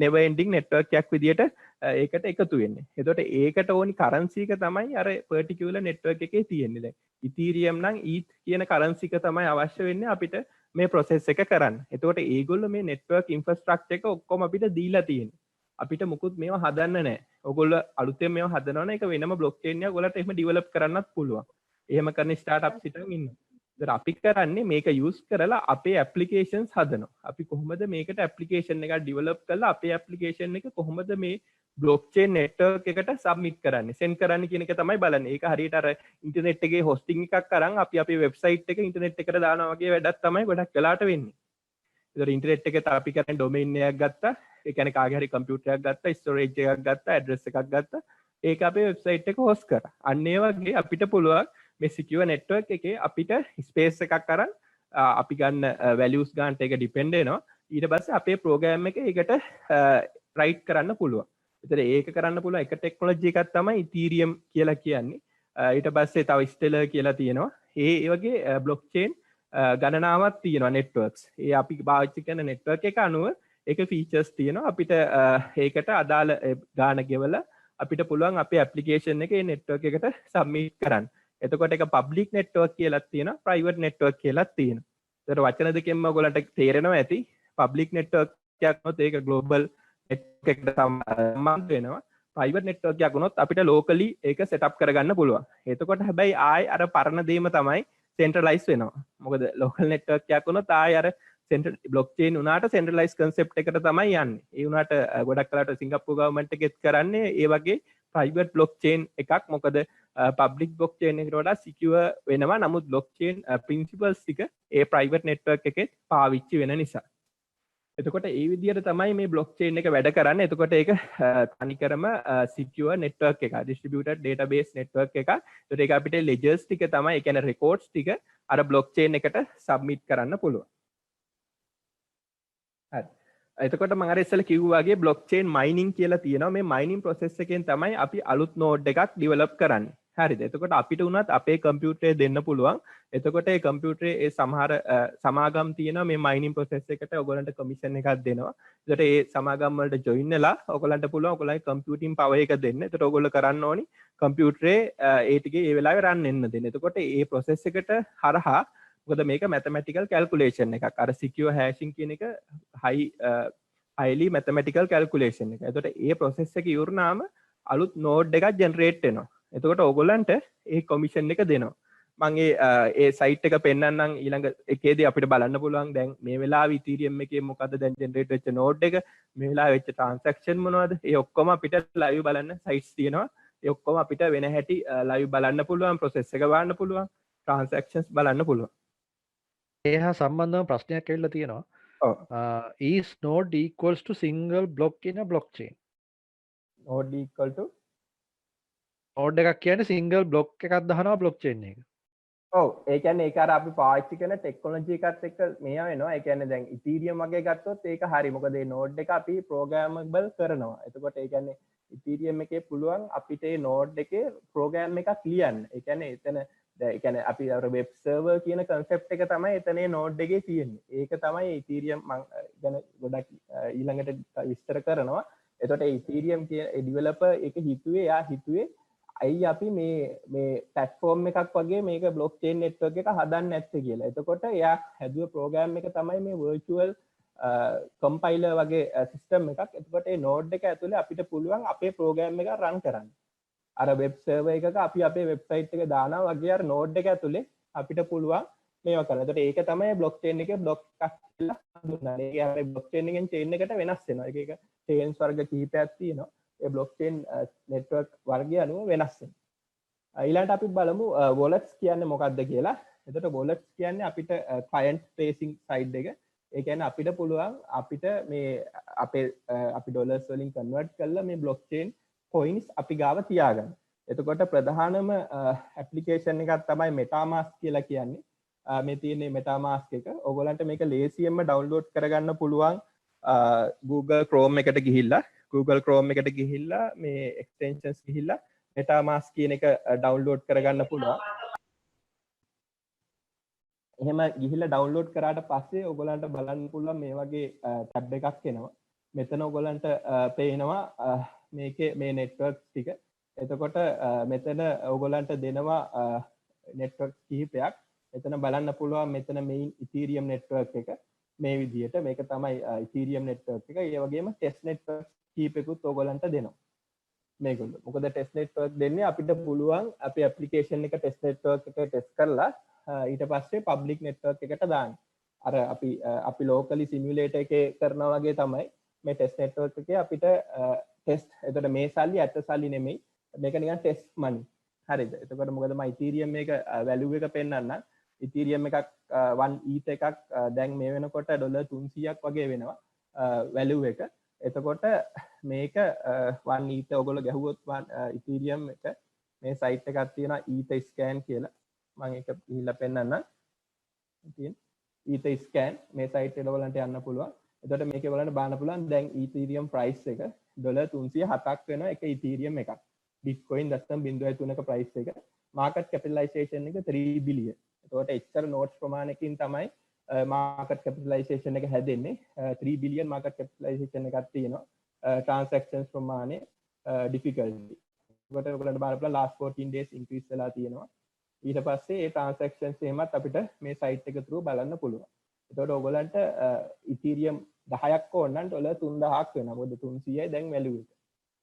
never ending network එකක් විදියට ඒකට එකතු වෙන්නේ. එතකොට ඒකට ඕනි කරන්සි එක තමයි අර particular network එකේ තියෙන්නේ. දැන් Ethereum නම් ETH කියන කරන්සි එක තමයි අවශ්‍ය වෙන්නේ අපිට මේ process එක කරන්න. එතකොට ඒගොල්ලෝ මේ network infrastructure එක ඔක්කොම අපිට දීලා තියෙන්නේ. අපිට මුකුත් මේවා හදන්න නැහැ. ඔයගොල්ලෝ අලුතෙන් මේවා හදනවා නම් ඒක වෙනම බ්ලොක්චේන් එකක් ඔයගොල්ලන්ට එහෙම ඩෙවලොප් කරන්නත් පුළුවන්. එහෙම කරන ස්ටාර්ට්අප්ස් හිටන් ඉන්නවා. ඒතර අපි කරන්නේ මේක යූස් කරලා අපේ ඇප්ලිකේෂන්ස් හදනවා. අපි කොහොමද මේකට ඇප්ලිකේෂන් එකක් ඩෙවලොප් කරලා අපේ ඇප්ලිකේෂන් එක කොහොමද මේ බ්ලොක්චේන් නෙට්වර්ක් එකට සබ්මිට් කරන්නේ, සෙන්ඩ් කරන්නේ කියන එක තමයි බලන්නේ. ඒක හරියට අර ඉන්ටර්නෙට් එකේ හොස්ටිං එකක් අරන් අපි අපේ වෙබ්සයිට් එක ඉන්ටර්නෙට් එකට දානවා වගේ වැඩක් තමයි ගොඩක් වෙලාට වෙන්නේ. ඒතර ඉන්ටර්නෙට් එකට අපි කරන්නේ ඩොමේන් එකක් ගත්තා. ඒ කියන්නේ කාගේ හරි කම්පියුටරයක් ගත්තා, ස්ටෝරේජ් එකක් ගත්තා, ඇඩ්‍රස් එකක් ගත්තා. ඒක අපේ වෙබ්සයිට් එක හොස්ට් කරා. අන්න ඒ වගේ අපිට පුළුවන් මේ සිකියුර් නෙට්වර්ක් එකේ අපිට ස්පේස් එකක් අරන් අපි ගන්න වැලියුස් ගන්නට ඒක ඩිපෙන්ඩ් වෙනවා. ඊට පස්සේ අපේ ප්‍රෝග්‍රෑම් එක ඒකට රයිට් කරන්න පුළුවන්. ඒතර ඒක කරන්න පුළුවන් එක ටෙක්නොලොජි එකක් තමයි Ethereum කියලා කියන්නේ. ඊට පස්සේ තව Stellar කියලා තියෙනවා. ඒ වගේ බ්ලොක්චේන් ගණනාවක් තියෙනවා නෙට්වර්ක්ස්. ඒ අපි පාවිච්චි කරන නෙට්වර්ක් එක අනුව ඒක ෆීචර්ස් තියෙනවා. අපිට ඒකට අදාළ ගාණ ගෙවලා අපිට පුළුවන් අපේ ඇප්ලිකේෂන් එක ඒ නෙට්වර්ක් එකට සබ්මිට් කරන්න. එතකොට එක පබ්ලික් නෙට්වර්ක් කියලා තියෙනවා, ප්‍රයිවට් නෙට්වර්ක් කියලා තියෙනවා. ඒතර වචන දෙකෙන්ම ඔයගොල්ලන්ට තේරෙනවා ඇති. පබ්ලික් නෙට්වර්ක් එකක් වුණොත් ඒක ග්ලෝබල් නෙට්වර්ක් එකට සම්බන්ධ වෙනවා. ප්‍රයිවට් නෙට්වර්ක් එකක් වුණොත් අපිට ලෝකලි ඒක සෙටප් කරගන්න පුළුවන්. එතකොට හැබැයි ආයි අර පරණ දේම තමයි සෙන්ට්‍රලයිස් වෙනවා. මොකද ලෝකල් නෙට්වර්ක් එකක් වුණොත් ආයි අර බ්ලොක්චේන් උනාට සෙන්ට්‍රලයිස් කන්සෙප්ට් එකට තමයි යන්නේ. ඒ උනාට ගොඩක් වෙලාට සිංගප්පූර් ගවර්න්මන්ට් එකෙත් කරන්නේ ඒ වගේ ප්‍රයිවට් බ්ලොක්චේන් එකක්. මොකද පබ්ලික් බ්ලොක්චේන් එකට වඩා සිකියුර් වෙනවා. නමුත් බ්ලොක්චේන් ප්‍රින්සිපල්ස් ටික ඒ ප්‍රයිවට් නෙට්වර්ක් එකේ පාවිච්චි වෙන නිසා. එතකොට ඒ විදිහට තමයි මේ බ්ලොක්චේන් එක වැඩ කරන්නේ. එතකොට ඒක තනිකරම සිකියුර් නෙට්වර්ක් එකක්, ඩිස්ට්‍රිබියුටඩ් ඩේටාබේස් නෙට්වර්ක් එකක්. ඒකට ඒක අපිට ලෙජර්ස් ටික තමයි, ඒ කියන්නේ රෙකෝඩ්ස් ටික අර බ්ලොක්චේන් එකට සබ්මිට් කරන්න පුළුවන්. හරි. එතකොට මම අර ඉස්සෙල්ලා කිව්වා වගේ බ්ලොක්චේන් මයිනින් කියලා තියෙනවා. මේ මයිනින් ප්‍රොසෙස් එකෙන් තමයි අපි අලුත් නෝඩ් එකක් ඩෙවලොප් කරන්නේ. හරිද? එතකොට අපිට උනත් අපේ කම්පියුටරේ දෙන්න පුළුවන්. එතකොට ඒ කම්පියුටරේ ඒ සමහර සමාගම් තියෙනවා මේ මයිනින් ප්‍රොසෙස් එකට ඔයගොල්ලන්ට කමිෂන් එකක් දෙනවා. එතකොට ඒ සමාගම් වලට ජොයින් වෙලා ඔයගොල්ලන්ට පුළුවන් ඔයගොල්ලන්ගේ කම්පියුටින් පවර් එක දෙන්න. එතකොට ඔයගොල්ලෝ කරන්න ඕනි කම්පියුටරේ ඒ ටිකේ ඒ වෙලාවේ රන් වෙන්න දෙන්න. එතකොට ඒ ප්‍රොසෙස් එකට හරහා මොකද මේක මැතමැටිකල් කැල්කුලේෂන් එකක්. අර සිකියුර් හැෂින් කියන එක highly mathematical calculation එක. එතකොට ඒ process එක ඉවරනාම අලුත් node එකක් generate වෙනවා. එතකොට ඕගොල්ලන්ට ඒ commission එක දෙනවා. මම ඒ site එක පෙන්නන්නම් ඊළඟ එකේදී අපිට බලන්න පුළුවන් දැන් මේ වෙලාවේ Ethereum එකේ මොකද්ද දැන් generate වෙච්ච node එක, මේ වෙලාවේ වෙච්ච transaction මොනවද? ඒ ඔක්කොම අපිට live බලන්න sites තියෙනවා. ඒ ඔක්කොම අපිට වෙන හැටි live බලන්න පුළුවන්, process එක බලන්න පුළුවන්, transactions බලන්න පුළුවන්. ඒ හා සම්බන්ධව ප්‍රශ්නයක් ඇවිල්ලා තියෙනවා. Is node equals to single block in a blockchain? node equal to node එකක් කියන්නේ single block එකක් දානවා blockchain එක. ඔව් ඒ කියන්නේ ඒක අර අපි පාවිච්චි කරන ටෙක්නොලොජි එකත් එක්ක මෙයා වෙනවා. ඒ කියන්නේ දැන් Ethereum වගේ ගත්තොත් ඒක හරි. මොකද මේ node එක අපි programmable කරනවා. එතකොට ඒ කියන්නේ Ethereum එකේ පුළුවන් අපිට ඒ node එකේ program එකක් ලියන්න. ඒ කියන්නේ එතන ඒ කියන්නේ අපි අර web server කියන concept එක තමයි එතන ඒ node එකේ තියෙන්නේ. ඒක තමයි Ethereum මම ගැන ගොඩක් ඊළඟට විස්තර කරනවා. එතකොට Ethereum කියන developer එක හිතුවේ එයා හිතුවේ අයි අපි මේ platform එකක් වගේ මේක blockchain network එක හදන්න නැත්තේ කියලා. එතකොට එයා හැදුව program එක තමයි මේ virtual compiler වගේ system එකක්. එතකොට මේ node එක ඇතුලේ අපිට පුළුවන් අපේ program එක run කරන්න. අර web server එකක අපි අපේ website එක දානවා වගේ අර node එක ඇතුලේ අපිට පුළුවන් මේවා කරන්න. එතකොට ඒක තමයි blockchain එකේ block එකක් කියලා හඳුන්වන්නේ. ඒ කියන්නේ blockchain එකෙන් chain එකට වෙනස් වෙනවා. ඒක chains වර්ග කිහිපයක් තියෙනවා. ඒ blockchain network වර්ගය අනුව වෙනස් වෙනවා. ඊළඟට අපි බලමු wallets කියන්නේ මොකක්ද කියලා. එතකොට wallets කියන්නේ අපිට client facing side එක. ඒ කියන්නේ අපිට පුළුවන් අපිට මේ අපි dollars වලින් convert කරලා මේ blockchain coins අපි ගාව තියාගන්න. එතකොට ප්‍රධානම application එකක් තමයි MetaMask කියලා කියන්නේ. මේ තියෙන MetaMask එක. ඔයගොල්ලන්ට මේක ලේසියෙන්ම download කරගන්න පුළුවන් Google Chrome එකට ගිහිල්ලා මේ extensions ගිහිල්ලා MetaMask කියන එක download කරගන්න පුළුවන්. එහෙම ගිහිල්ලා download කරාට පස්සේ ඔයගොල්ලන්ට බලන්න පුළුවන් මේ වගේ tab එකක් එනවා. මෙතන ඔයගොල්ලන්ට පේනවා මේකේ මේ networks ටික. එතකොට මෙතන ඔයගොල්ලන්ට දෙනවා network කිහිපයක්. එතන බලන්න පුළුවන් මෙතන main Ethereum network එක මේ විදිහට මේක තමයි Ethereum network එක. ඒ වගේම test network කීපෙකුත් ඔයගොල්ලන්ට දෙනවා. මේගොල්ලෝ. මොකද test network දෙන්නේ අපිට පුළුවන් අපේ application එක test network එක test කරලා ඊට පස්සේ public network එකට දාන්න. අර අපි locally simulator එකේ කරනා වගේ තමයි මේ test network එකේ අපිට test. එතකොට මේ සල්ලි ඇත්ත සල්ලි නෙමෙයි. මේක නිකන් test money. හරිද? එතකොට මොකද මම Ethereum එක value එක පෙන්නන්න. Ethereum එකක් 1 ETH එකක් දැන් මේ වෙනකොට $300ක් වගේ වෙනවා value එක. එතකොට මේක 1 ETH ඔයගොල්ලෝ ගැහුවොත් Ethereum එක මේ site එකක් තියෙනවා ETHScan කියලා. මම ඒක ගිහිල්ලා පෙන්නන්නම්. ඉතින් ETHScan මේ site එකට ඔයගොල්ලන්ට යන්න පුළුවන්. එතකොට මේකේ බලන්න බලන්න පුළුවන් දැන් Ethereum price එක $307ක් වෙනවා එක Ethereum එකක්. Bitcoin 0.03ක price එක. market capitalization එක 3 billion. එතකොට එච්චර notes ප්‍රමාණයකින් තමයි market capitalization එක හැදෙන්නේ. 3 billion market capitalization එකක් තියෙනවා. transactions ප්‍රමාණය difficulty. ඒකට ඔයගොල්ලන්ට බලන්න last 14 days increase වෙලා තියෙනවා. ඊට පස්සේ ඒ transactions එහෙමත් අපිට මේ site එක through බලන්න පුළුවන්. එතකොට ඔයගොල්ලන්ට Ethereum 10ක් ඕන නම් $3000ක් වෙනවා. මොකද 300යි දැන් value එක.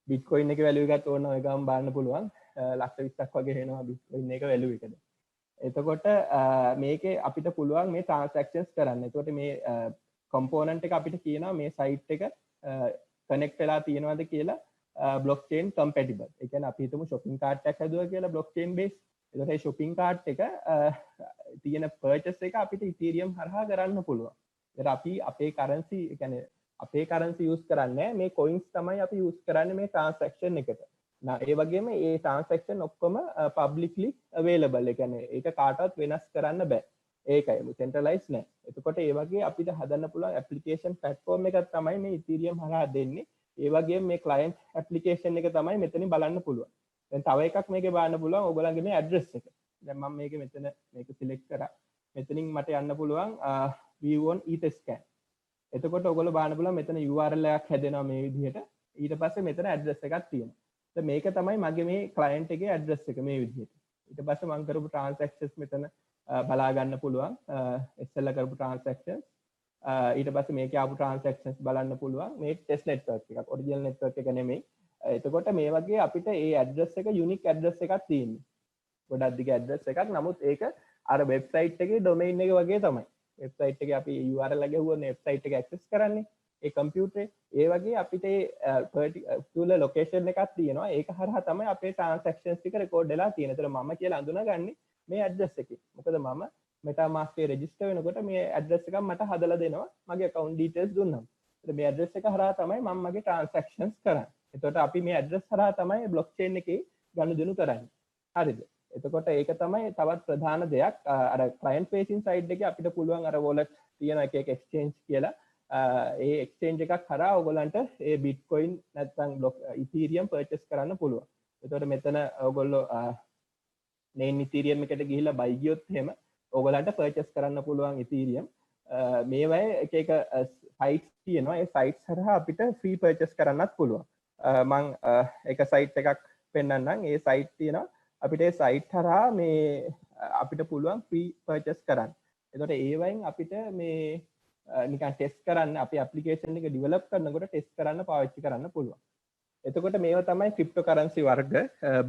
Bitcoin එකේ value එකත් ඕන ඔය ගාම බලන්න පුළුවන්. 120ක් වගේ වෙනවා Bitcoin එක value එකද. එතකොට මේකේ අපිට පුළුවන් මේ transactions කරන්න. එතකොට මේ component එක අපිට කියනවා මේ site එක connect වෙලා තියෙනවද කියලා blockchain compatible. ඒ කියන්නේ අපි හිතමු shopping cart එකක් හදුවා කියලා blockchain based. එතකොට මේ shopping cart එක තියෙන purchase එක අපිට Ethereum හරහා කරන්න පුළුවන්. ඒත් අපි අපේ currency ඒ කියන්නේ අපේ currency use කරන්නේ මේ coins තමයි අපි use කරන්නේ මේ transaction එකට. ඒ වගේම ඒ transaction ඔක්කොම publicly available. ඒ කියන්නේ ඒක කාටවත් වෙනස් කරන්න බෑ. ඒකයි centralized නෑ. එතකොට ඒ වගේ අපිට හදන්න පුළුවන් application platform එකක් තමයි මේ Ethereum හරහා දෙන්නේ. ඒ වගේම මේ client application එක තමයි මෙතනින් බලන්න පුළුවන්. දැන් තව එකක් මේකේ බලන්න පුළුවන් ඔයගොල්ලන්ගේ මේ address එක. දැන් මම මේක මෙතන මේක select කරා. මෙතනින් මට යන්න පුළුවන් view on ETHScan. එතකොට ඔයගොල්ලෝ බලන්න පුළුවන් මෙතන URL එකක් හැදෙනවා මේ විදිහට. ඊට පස්සේ මෙතන address එකක් තියෙනවා. මේක තමයි මගේ මේ client එකේ address එක මේ විදිහට. ඊට පස්සේ මම කරපු transactions මෙතන බලා ගන්න පුළුවන්. ඉස්සෙල්ලා කරපු transactions ඊට පස්සේ මේකේ ආපු transactions බලන්න පුළුවන්. මේ test network එකක් original network එක නෙමෙයි. එතකොට මේ වගේ අපිට මේ address එක unique address එකක් තියෙනවා. ගොඩක් දිග address එකක්. නමුත් ඒක අර website එකේ domain එක වගේ තමයි. website එකේ අපි URL එක ගැහුවොත් website එක access කරන්නේ. ඒ කම්පියුටරේ ඒ වගේ අපිට particular location එකක් තියෙනවා. ඒක හරහා තමයි අපේ transactions ටික record වෙලා තියෙන්නේ. ඒතර මම කියලා අඳුනගන්නේ මේ address එකේ. මොකද මම MetaMask එකේ register වෙනකොට මේ address එකක් මට හදලා දෙනවා. මගේ account details දුන්නාම. ඒතර මේ address එක හරහා තමයි මම මගේ transactions කරන්නේ. එතකොට අපි මේ address හරහා තමයි blockchain එකේ ගනුදෙනු කරන්නේ. හරිද? එතකොට ඒක තමයි තවත් ප්‍රධාන දෙයක්. අර client facing side එකේ අපිට පුළුවන් අර wallet තියෙන එක exchange කියලා ඒ එක්ස්චේන්ජ් එකක් කරා ඔයගොල්ලන්ට ඒ බිට්කොයින් නැත්නම් බ්ලොක් ඉතීරියම් පර්චේස් කරන්න පුළුවන්. එතකොට මෙතන ඔයගොල්ලෝ මේන් ඉතීරියම් එකට ගිහිල්ලා බයි ගියොත් එහෙම ඔයගොල්ලන්ට පර්චේස් කරන්න පුළුවන් ඉතීරියම්. මේවයි එක එක සයිට්ස් තියෙනවා. ඒ සයිට්ස් හරහා අපිට ෆ්‍රී පර්චේස් කරන්නත් පුළුවන්. මම එක සයිට් එකක් පෙන්නන්නම්. ඒ සයිට් තියෙනවා. අපිට ඒ සයිට් හරහා මේ අපිට පුළුවන් ෆ්‍රී පර්චේස් කරන්න. එතකොට ඒ වයින් අපිට මේ නිකන් ටෙස්ට් කරන්න අපේ ඇප්ලිකේෂන් එක ඩෙවලොප් කරනකොට ටෙස්ට් කරන්න පාවිච්චි කරන්න පුළුවන්. එතකොට මේවා තමයි ක්‍රිප්ටෝකරන්සි වර්ග.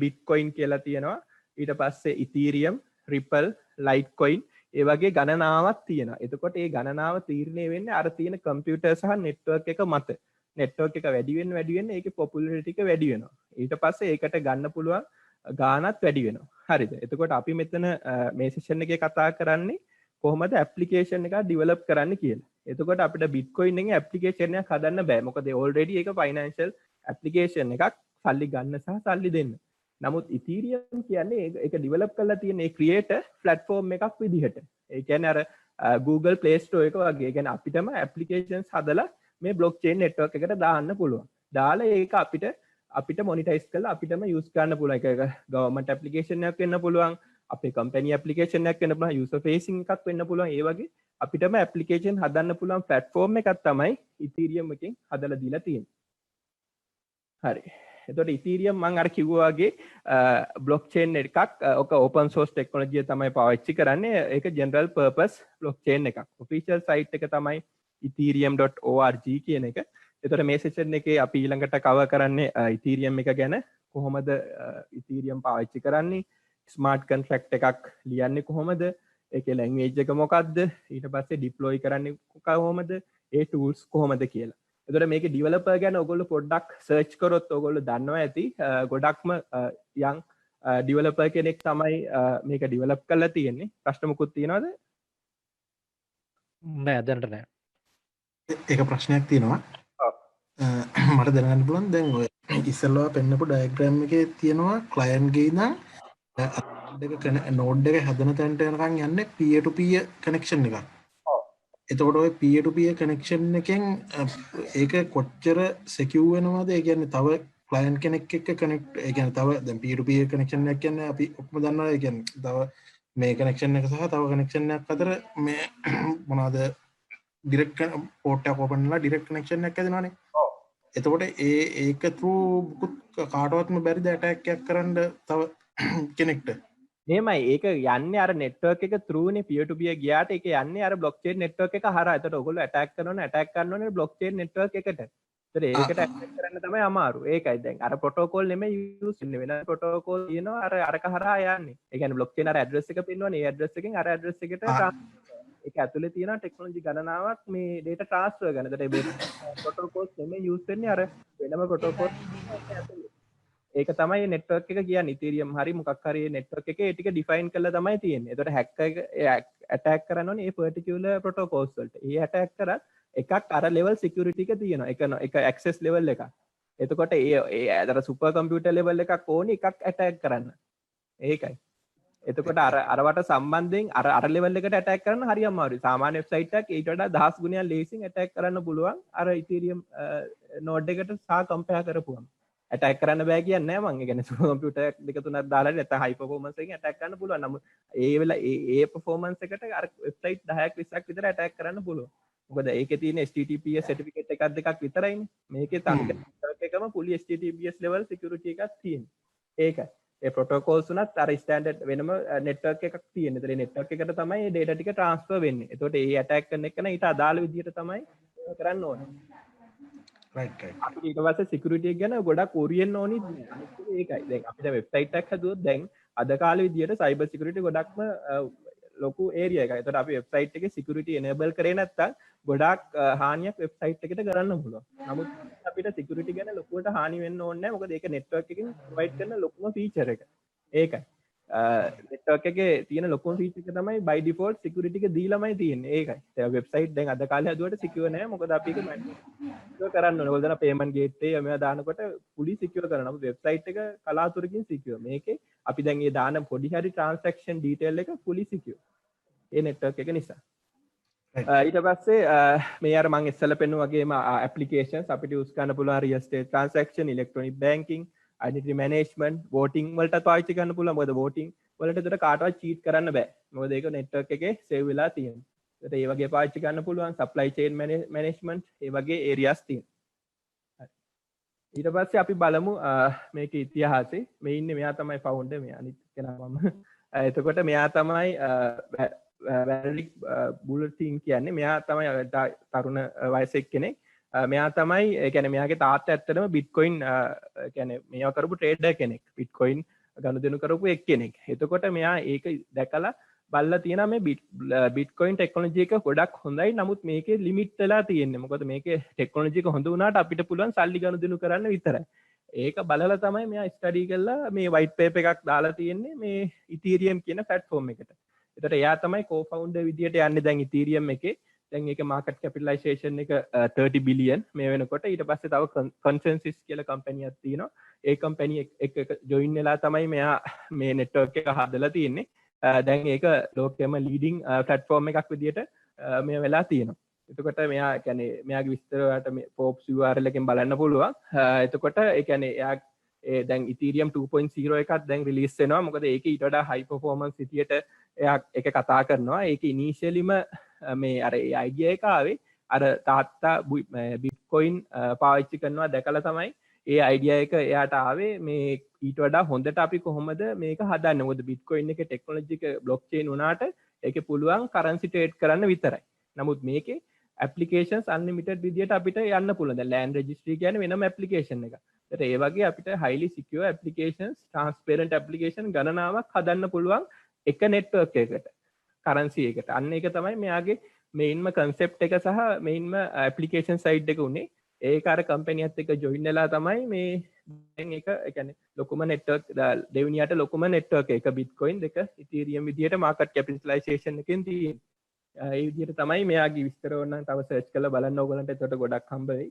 බිට්කොයින් කියලා තියෙනවා. ඊට පස්සේ ඉතීරියම්, රිපල්, ලයිට්කොයින් ඒ වගේ ගණනාවක් තියෙනවා. එතකොට මේ ගණනාව තීරණය වෙන්නේ අර තියෙන කම්පියුටර් සහ නෙට්වර්ක් එක මත. නෙට්වර්ක් එක වැඩි වෙන්න ඒකේ පොපුලැරිටි එක වැඩි වෙනවා. ඊට පස්සේ ඒකට ගන්න පුළුවන් ගාණත් වැඩි වෙනවා. හරිද? එතකොට අපි මෙතන මේ සෙෂන් එකේ කතා කරන්නේ කොහොමද ඇප්ලිකේෂන් එක ඩෙවලොප් කරන්න කියලා. එතකොට අපිට බිට්කොයින් එකේ ඇප්ලිකේෂන් එකක් හදන්න බෑ. මොකද ඔල්රෙඩි ඒක ෆයිනෑන්ෂල් ඇප්ලිකේෂන් එකක් සල්ලි ගන්න සහ සල්ලි දෙන්න. නමුත් ඉතීරියම් කියන්නේ ඒක ඩෙවලොප් කරලා තියෙන ඒ ක්‍රියේටර් ප්ලැට්ෆෝම් එකක් විදිහට. ඒ කියන්නේ අර Google Play Store එක වගේ. ඒ කියන්නේ අපිටම ඇප්ලිකේෂන්ස් හදලා මේ බ්ලොක්චේන් නෙට්වර්ක් එකට දාන්න පුළුවන්. දාලා ඒක අපිට මොනිටයිස් කරලා අපිටම යූස් කරන්න පුළුවන්. ඒක ගවර්න්මන්ට් ඇප්ලිකේෂන් එකක් වෙන්න පුළුවන්. අපේ කම්පැනි ඇප්ලිකේෂන් එකක් වෙන්න පුළුවන්. යූසර් ෆේසින් එකක් වෙන්න පුළුවන්. ඒ වගේ අපිටම ඇප්ලිකේෂන් හදන්න පුළුවන් ප්ලැට්ෆෝම් එකක් තමයි ඉතීරියම් එකෙන් හදලා දීලා තියෙන්නේ. හරි. එතකොට ඉතීරියම් මම අර කිව්වා වගේ බ්ලොක්චේන් එකක්. ඔක ඕපන් සෝස් ටෙක්නොලොජිය තමයි පාවිච්චි කරන්නේ. ඒක ජෙනරල් පර්පස් බ්ලොක්චේන් එකක්. ඔෆිෂියල් සයිට් එක තමයි ethereum.org කියන එක. එතකොට මේ සෙෂන් එකේ අපි ඊළඟට කවර් කරන්නේ ඉතීරියම් එක ගැන. කොහොමද ඉතීරියම් පාවිච්චි කරන්නේ? ස්මාර්ට් කොන්ට්‍රැක්ට් එකක් ලියන්නේ කොහොමද? ඒකේ ලැන්ග්වේජ් එක මොකක්ද? ඊට පස්සේ ඩිප්ලොයි කරන්නේ කොහොමද? ඒ ටූල්ස් කොහොමද කියලා. එතකොට මේකේ ඩෙවලොපර් ගැන ඔයගොල්ලෝ පොඩ්ඩක් සර්ච් කරොත් ඔයගොල්ලෝ දන්නවා ඇති. ගොඩක්ම යන් ඩෙවලොපර් කෙනෙක් තමයි මේක ඩෙවලොප් කරලා තියෙන්නේ. ප්‍රශ්න මොකුත් තියනවද? නෑ දැනට නෑ. ඒක ප්‍රශ්නයක් තියෙනවා. මට දැනගන්න පුළුවන් දැන් ඔය ඉස්සෙල්ලා පෙන්නපු ඩයග්‍රෑම් එකේ තියෙනවා ක්ලයන්ට් ගේ ඉඳන් නෝඩ් එක හදන තැනට යනකම් යන්නේ peer to peer connection එකක්. එතකොට ඔය peer to peer connection එකෙන් ඒක කොච්චර secure වෙනවද? ඒ කියන්නේ තව client කෙනෙක් එක්ක connect ඒ කියන්නේ තව දැන් peer to peer connection එකක් කියන්නේ අපි ඔක්කොම දන්නවා. ඒ කියන්නේ තව මේ connection එක සහ තව connection එකක් අතර මේ මොනවාද direct port එක open කරලා direct connection එකක් හදනවානේ. එතකොට ඒක through කාටවත්ම බැරිද attack එකක් කරන්න තව කෙනෙක්ට? එහෙමයි. ඒක යන්නේ අර නෙට්වර්ක් එක through නේ peer to peer ගියාට ඒක යන්නේ අර blockchain network එක හරහා. එතකොට ඔයගොල්ලෝ attack කරනවනේ blockchain network එකට. ඒතර ඒකට access කරන්න තමයි අමාරු. ඒකයි දැන් අර protocol නෙමෙයි use වෙන්නේ. වෙන protocol තියෙනවා අරක හරහා යන්නේ. ඒ කියන්නේ blockchain අර address එක පෙන්නවනේ. ඒ address එකෙන් අර address එකට ඒක ඇතුලේ තියෙන ටෙක්නොලොජි ගණනාවක් මේ data transfer කරන. ඒතර මේ protocols නෙමෙයි use වෙන්නේ අර වෙනම protocol ඇතුලේ. ඒක තමයි නෙට්වර්ක් එක කියන්නේ. ඉතීරියම් හරි මොකක් හරි නෙට්වර්ක් එකේ ඒ ටික ඩිෆයින් කරලා තමයි තියෙන්නේ. ඒතකොට හැකර් එක ඇටැක් කරන්න ඕනේ මේ පර්ටිකියුලර් ප්‍රොටෝකෝල්ස් වලට. ඒ ඇටැක් කරත් එකක් අර ලෙවල් සිකියුරිටි එක තියෙනවා. එක ඇක්සස් ලෙවල් එකක්. එතකොට ඒ අර සුපර් කම්පියුටර් ලෙවල් එකක් ඕනේ එකක් ඇටැක් කරන්න. ඒකයි. එතකොට අරවට සම්බන්ධයෙන් අර ලෙවල් එකට ඇටැක් කරන්න හරි අමාරුයි. සාමාන්‍ය වෙබ්සයිට් එකක් ඊට වඩා 10 ගුණයක් ලේසියෙන් ඇටැක් කරන්න පුළුවන්. අර ඉතීරියම් නෝඩ් එකට සහ කම්පෙයාර් කරපුවම. ඇටැක් කරන්න බෑ කියන්නේ නෑ මම. ඒ කියන්නේ සුපර් කම්පියුටර් දෙක තුනක් දාලා නැත්නම් හයි පර්ෆෝමන්ස් එකකින් ඇටැක් කරන්න පුළුවන්. නමුත් ඒ වෙලාව ඒ පර්ෆෝමන්ස් එකට අර වෙබ්සයිට් 10ක් 20ක් විතර ඇටැක් කරන්න පුළුවන්. මොකද ඒකේ තියෙන HTTPS සර්ටිෆිකේට් එකක් දෙකක් විතරයිනේ. මේකේ තනිකර එකම fully HTTPS level security එකක් තියෙනවා. ඒකයි. ඒ protocols උනත් අර ස්ටෑන්ඩඩ් වෙනම network එකක් තියෙන. ඒතර ඒ network එකට තමයි මේ data ටික transfer වෙන්නේ. එතකොට ඒ attack කරන එක ඊට අදාළ විදිහට තමයි කරන්න ඕනේ. right. අපි ඊට පස්සේ security එක ගැන ගොඩක් ඔරියෙන්න ඕනි. ඒකයි. දැන් අපිට website එකක් හදුවොත් දැන් අද කාලේ විදිහට cyber security ගොඩක්ම ලොකු area එකක්. ඒතකොට අපි website එකේ security enable කරේ නැත්නම් ගොඩක් හානියක් website එකට කරන්න පුළුවන්. නමුත් අපිට security ගැන ලොකුවට හානි වෙන්න ඕනේ නැහැ. මොකද ඒක network එකකින් provide කරන ලොකුම feature එක. ඒකයි. network එකේ තියෙන ලොකුම feature එක තමයි by default security එක දීලාමයි තියෙන්නේ. ඒකයි. ඒ website දැන් අද කාලේ හදුවට secure නැහැ. මොකද අපි ඒක secure කරන්න ඕනේ. ඔයගොල්ලෝ payment gateway මේවා දානකොට fully secure කරනවා. නමුත් website එක කලාතුරකින් secure. මේකේ අපි දැන් මේ දාන පොඩි හරි transaction detail එක fully secure. ඒ network එක නිසා. ඊට පස්සේ මේ අර මම ඉස්සෙල්ලා පෙන්නුවා වගේම applications අපිට use කරන්න පුළුවන් real estate transaction, electronic banking, identity management, voting වලට පාවිච්චි කරන්න පුළුවන්. මොකද voting වලට ඒතර කාටවත් cheat කරන්න බෑ. මොකද ඒක network එකේ save වෙලා තියෙනවා. ඒතර ඒ වගේ පාවිච්චි කරන්න පුළුවන්. supply chain management ඒ වගේ areas තියෙනවා. ඊට පස්සේ අපි බලමු මේක ඉතිහාසය. මේ ඉන්නේ මෙයා තමයි founder, මෙයා අනිත් කෙනා මම. එතකොට මෙයා තමයි වැරලික් බුලටින් කියන්නේ. මෙයා තමයි තරුණ වයසෙක් කෙනෙක්. මෙයා තමයි ඒ කියන්නේ මෙයාගේ තාත්තා ඇත්තටම බිට්කොයින් කියන්නේ මේවා කරපු ට්‍රේඩර් කෙනෙක්. බිට්කොයින් ගනුදෙනු කරපු එක්කෙනෙක්. එතකොට මෙයා ඒක දැකලා බලලා තියෙනවා මේ බිට්කොයින් ටෙක්නොලොජි එක ගොඩක් හොඳයි. නමුත් මේකේ ලිමිට් වෙලා තියෙන්නේ. මොකද මේකේ ටෙක්නොලොජි එක හොඳ වුණාට අපිට පුළුවන් සල්ලි ගනුදෙනු කරන්න විතරයි. ඒක බලලා තමයි මෙයා ස්ටඩි කරලා මේ වයිට් පේපර් එකක් දාලා තියෙන්නේ මේ ඉතීරියම් කියන ප්ලැට්ෆෝම් එකට. ඒතර එයා තමයි කෝ-ෆවුන්ඩර් විදියට යන්නේ දැන් ඉතීරියම් එකේ. දැන් ඒක මාකට් කැපිටලයිසේෂන් එක 30 බිලියන් මේ වෙනකොට. ඊට පස්සේ තව කන්සෙන්සස් කියලා කම්පැනියක් තියෙනවා. ඒ කම්පැනි එක ජොයින් වෙලා තමයි මෙයා මේ නෙට්වර්ක් එක හදලා තියෙන්නේ. දැන් ඒක ලෝකෙම ලීඩින් ප්ලැට්ෆෝම් එකක් විදියට මේ වෙලා තියෙනවා. එතකොට මෙයා කියන්නේ මෙයාගේ විස්තර වලට මේ Forbes URL එකෙන් බලන්න පුළුවන්. එතකොට ඒ කියන්නේ එයා දැන් Ethereum 2.0 එකක් දැන් රිලීස් වෙනවා. මොකද ඒක ඊට වඩා high performance විදියට එයා ඒක කතා කරනවා. ඒක ඉනිෂියලිම මේ අර ඒ idea එක ආවේ අර තාත්තා Bitcoin පාවිච්චි කරනවා දැකලා තමයි ඒ idea එක එයාට ආවේ. මේ ඊට වඩා හොඳට අපි කොහොමද මේක හදන්නේ. මොකද Bitcoin එකේ ටෙක්නොලොජි එක blockchain වුණාට ඒකේ පුළුවන් currency trade කරන්න විතරයි. නමුත් මේකේ applications unlimited විදියට අපිට යන්න පුළුවන්. දැන් land registry කියන්නේ වෙනම application එකක්. ඒත් ඒ වගේ අපිට highly secure applications, transparent application ගණනාවක් හදන්න පුළුවන් එක network එකකට, currency එකට. අන්න ඒක තමයි මෙයාගේ mainම concept එක සහ mainම application side එක උනේ. ඒක අර companyත් එක්ක join වෙලා තමයි මේ දැන් ඒක ඒ කියන්නේ ලොකුම network දෙවෙනියට ලොකුම network එක Bitcoin දෙක Ethereum විදියට market capitalization එකෙන් තියෙන්නේ. ඒ විදිහට තමයි මෙයාගේ විස්තර ඕනනම් තව සර්ච් කරලා බලන්න ඕගලන්ට. එතකොට ගොඩක් හම්බ වෙයි.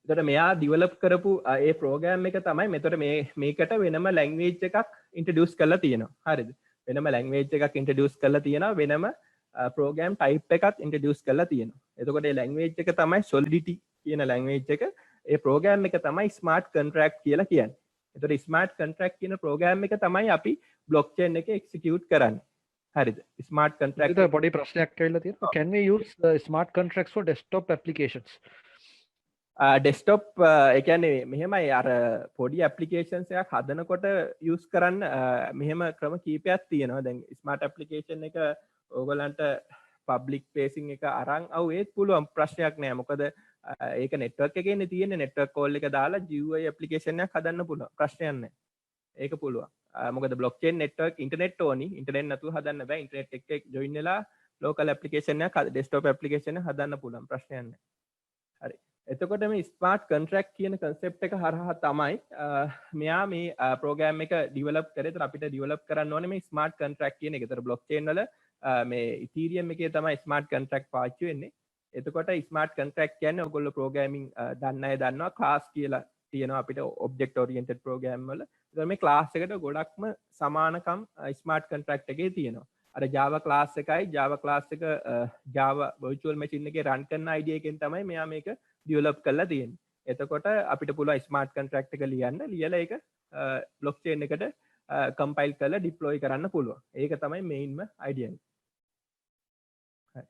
එතකොට මෙයා ඩිවෙලොප් කරපු ඒ ප්‍රෝග්‍රෑම් එක තමයි මෙතකොට මේකට වෙනම ලැන්ග්වේජ් එකක් ඉන්ට්‍රොඩියුස් කරලා තියෙනවා. හරිද? වෙනම ලැන්ග්වේජ් එකක් ඉන්ට්‍රොඩියුස් කරලා තියෙනවා. වෙනම ප්‍රෝග්‍රෑම් ටයිප් එකක් ඉන්ට්‍රොඩියුස් කරලා තියෙනවා. එතකොට මේ ලැන්ග්වේජ් එක තමයි Solidity කියන ලැන්ග්වේජ් එක. ඒ ප්‍රෝග්‍රෑම් එක තමයි ස්මාර්ට් කොන්ට්‍රැක්ට් කියලා කියන්නේ. එතකොට ස්මාර්ට් කොන්ට්‍රැක්ට් කියන ප්‍රෝග්‍රෑම් එක තමයි අපි බ්ලොක්චේන් එකේ එක්සිකියුට් කරන්නේ. හරිද? ස්මාර්ට් කොන්ට්‍රැක්ට් ඒක පොඩි ප්‍රශ්නයක් ඇවිල්ලා තියෙනවා. Can we use smart contracts for desktop applications? Desktop ඒ කියන්නේ මෙහෙමයි අර පොඩි ඇප්ලිකේෂන්ස් එකක් හදනකොට යූස් කරන්න මෙහෙම ක්‍රම කීපයක් තියෙනවා. දැන් ස්මාර්ට් ඇප්ලිකේෂන් එක ඕගලන්ට පබ්ලික් ෆේසින් එක අරන් ආව ඒත් පුළුවන්, ප්‍රශ්නයක් නෑ. මොකද ඒක නෙට්වර්ක් එකේ ඉන්නේ තියෙන්නේ. නෙට්වර්ක් කෝල් එක දාලා GUI ඇප්ලිකේෂන් එකක් හදන්න පුළුවන්, ප්‍රශ්නයක් නෑ. ඒක පුළුවන්. මොකද බ්ලොක්චේන් නෙට්වර්ක් ඉන්ටර්නෙට් ඕනි. ඉන්ටර්නෙට් නැතුව හදන්න බෑ. ඉන්ටර්නෙට් එක්ක ජොයින් වෙලා ලෝකල් ඇප්ලිකේෂන් එකක් ඩෙස්ක්ටොප් ඇප්ලිකේෂන් එක හදන්න පුළුවන්, ප්‍රශ්නයක් නෑ. හරි. එතකොට මේ ස්මාර්ට් කොන්ට්‍රැක්ට් කියන concept එක හරහා තමයි මෙයා මේ ප්‍රෝග්‍රෑම් එක ඩිවෙලොප් කරේ. ඒතර අපිට ඩිවෙලොප් කරන්න ඕනේ මේ ස්මාර්ට් කොන්ට්‍රැක්ට් කියන එක. ඒතර බ්ලොක්චේන් වල මේ Ethereum එකේ තමයි ස්මාර්ට් කොන්ට්‍රැක්ට් පාවිච්චි වෙන්නේ. එතකොට ස්මාර්ට් කොන්ට්‍රැක්ට් කියන්නේ ඔයගොල්ලෝ ප්‍රෝග්‍රෑමින් දන්න අය දන්නවා ක්ලාස් කියලා තියෙනවා අපිට ඔබ්ජෙක්ට් ඔරියන්ටඩ් ප්‍රෝග්‍රෑම් වල. ඒතර මේ ක්ලාස් එකට ගොඩක්ම සමානකම් ස්මාර්ට් කොන්ට්‍රැක්ට් එකේ තියෙනවා. අර Java class එකයි Java class එක Java virtual machine එකේ run කරන idea එකෙන් තමයි මෙයා මේක develop කරලා තියෙන්නේ. එතකොට අපිට පුළුවන් smart contract එක ලියන්න, ලියලා ඒක blockchain එකට compile කරලා deploy කරන්න පුළුවන්. ඒක තමයි mainම idea එක. හරි.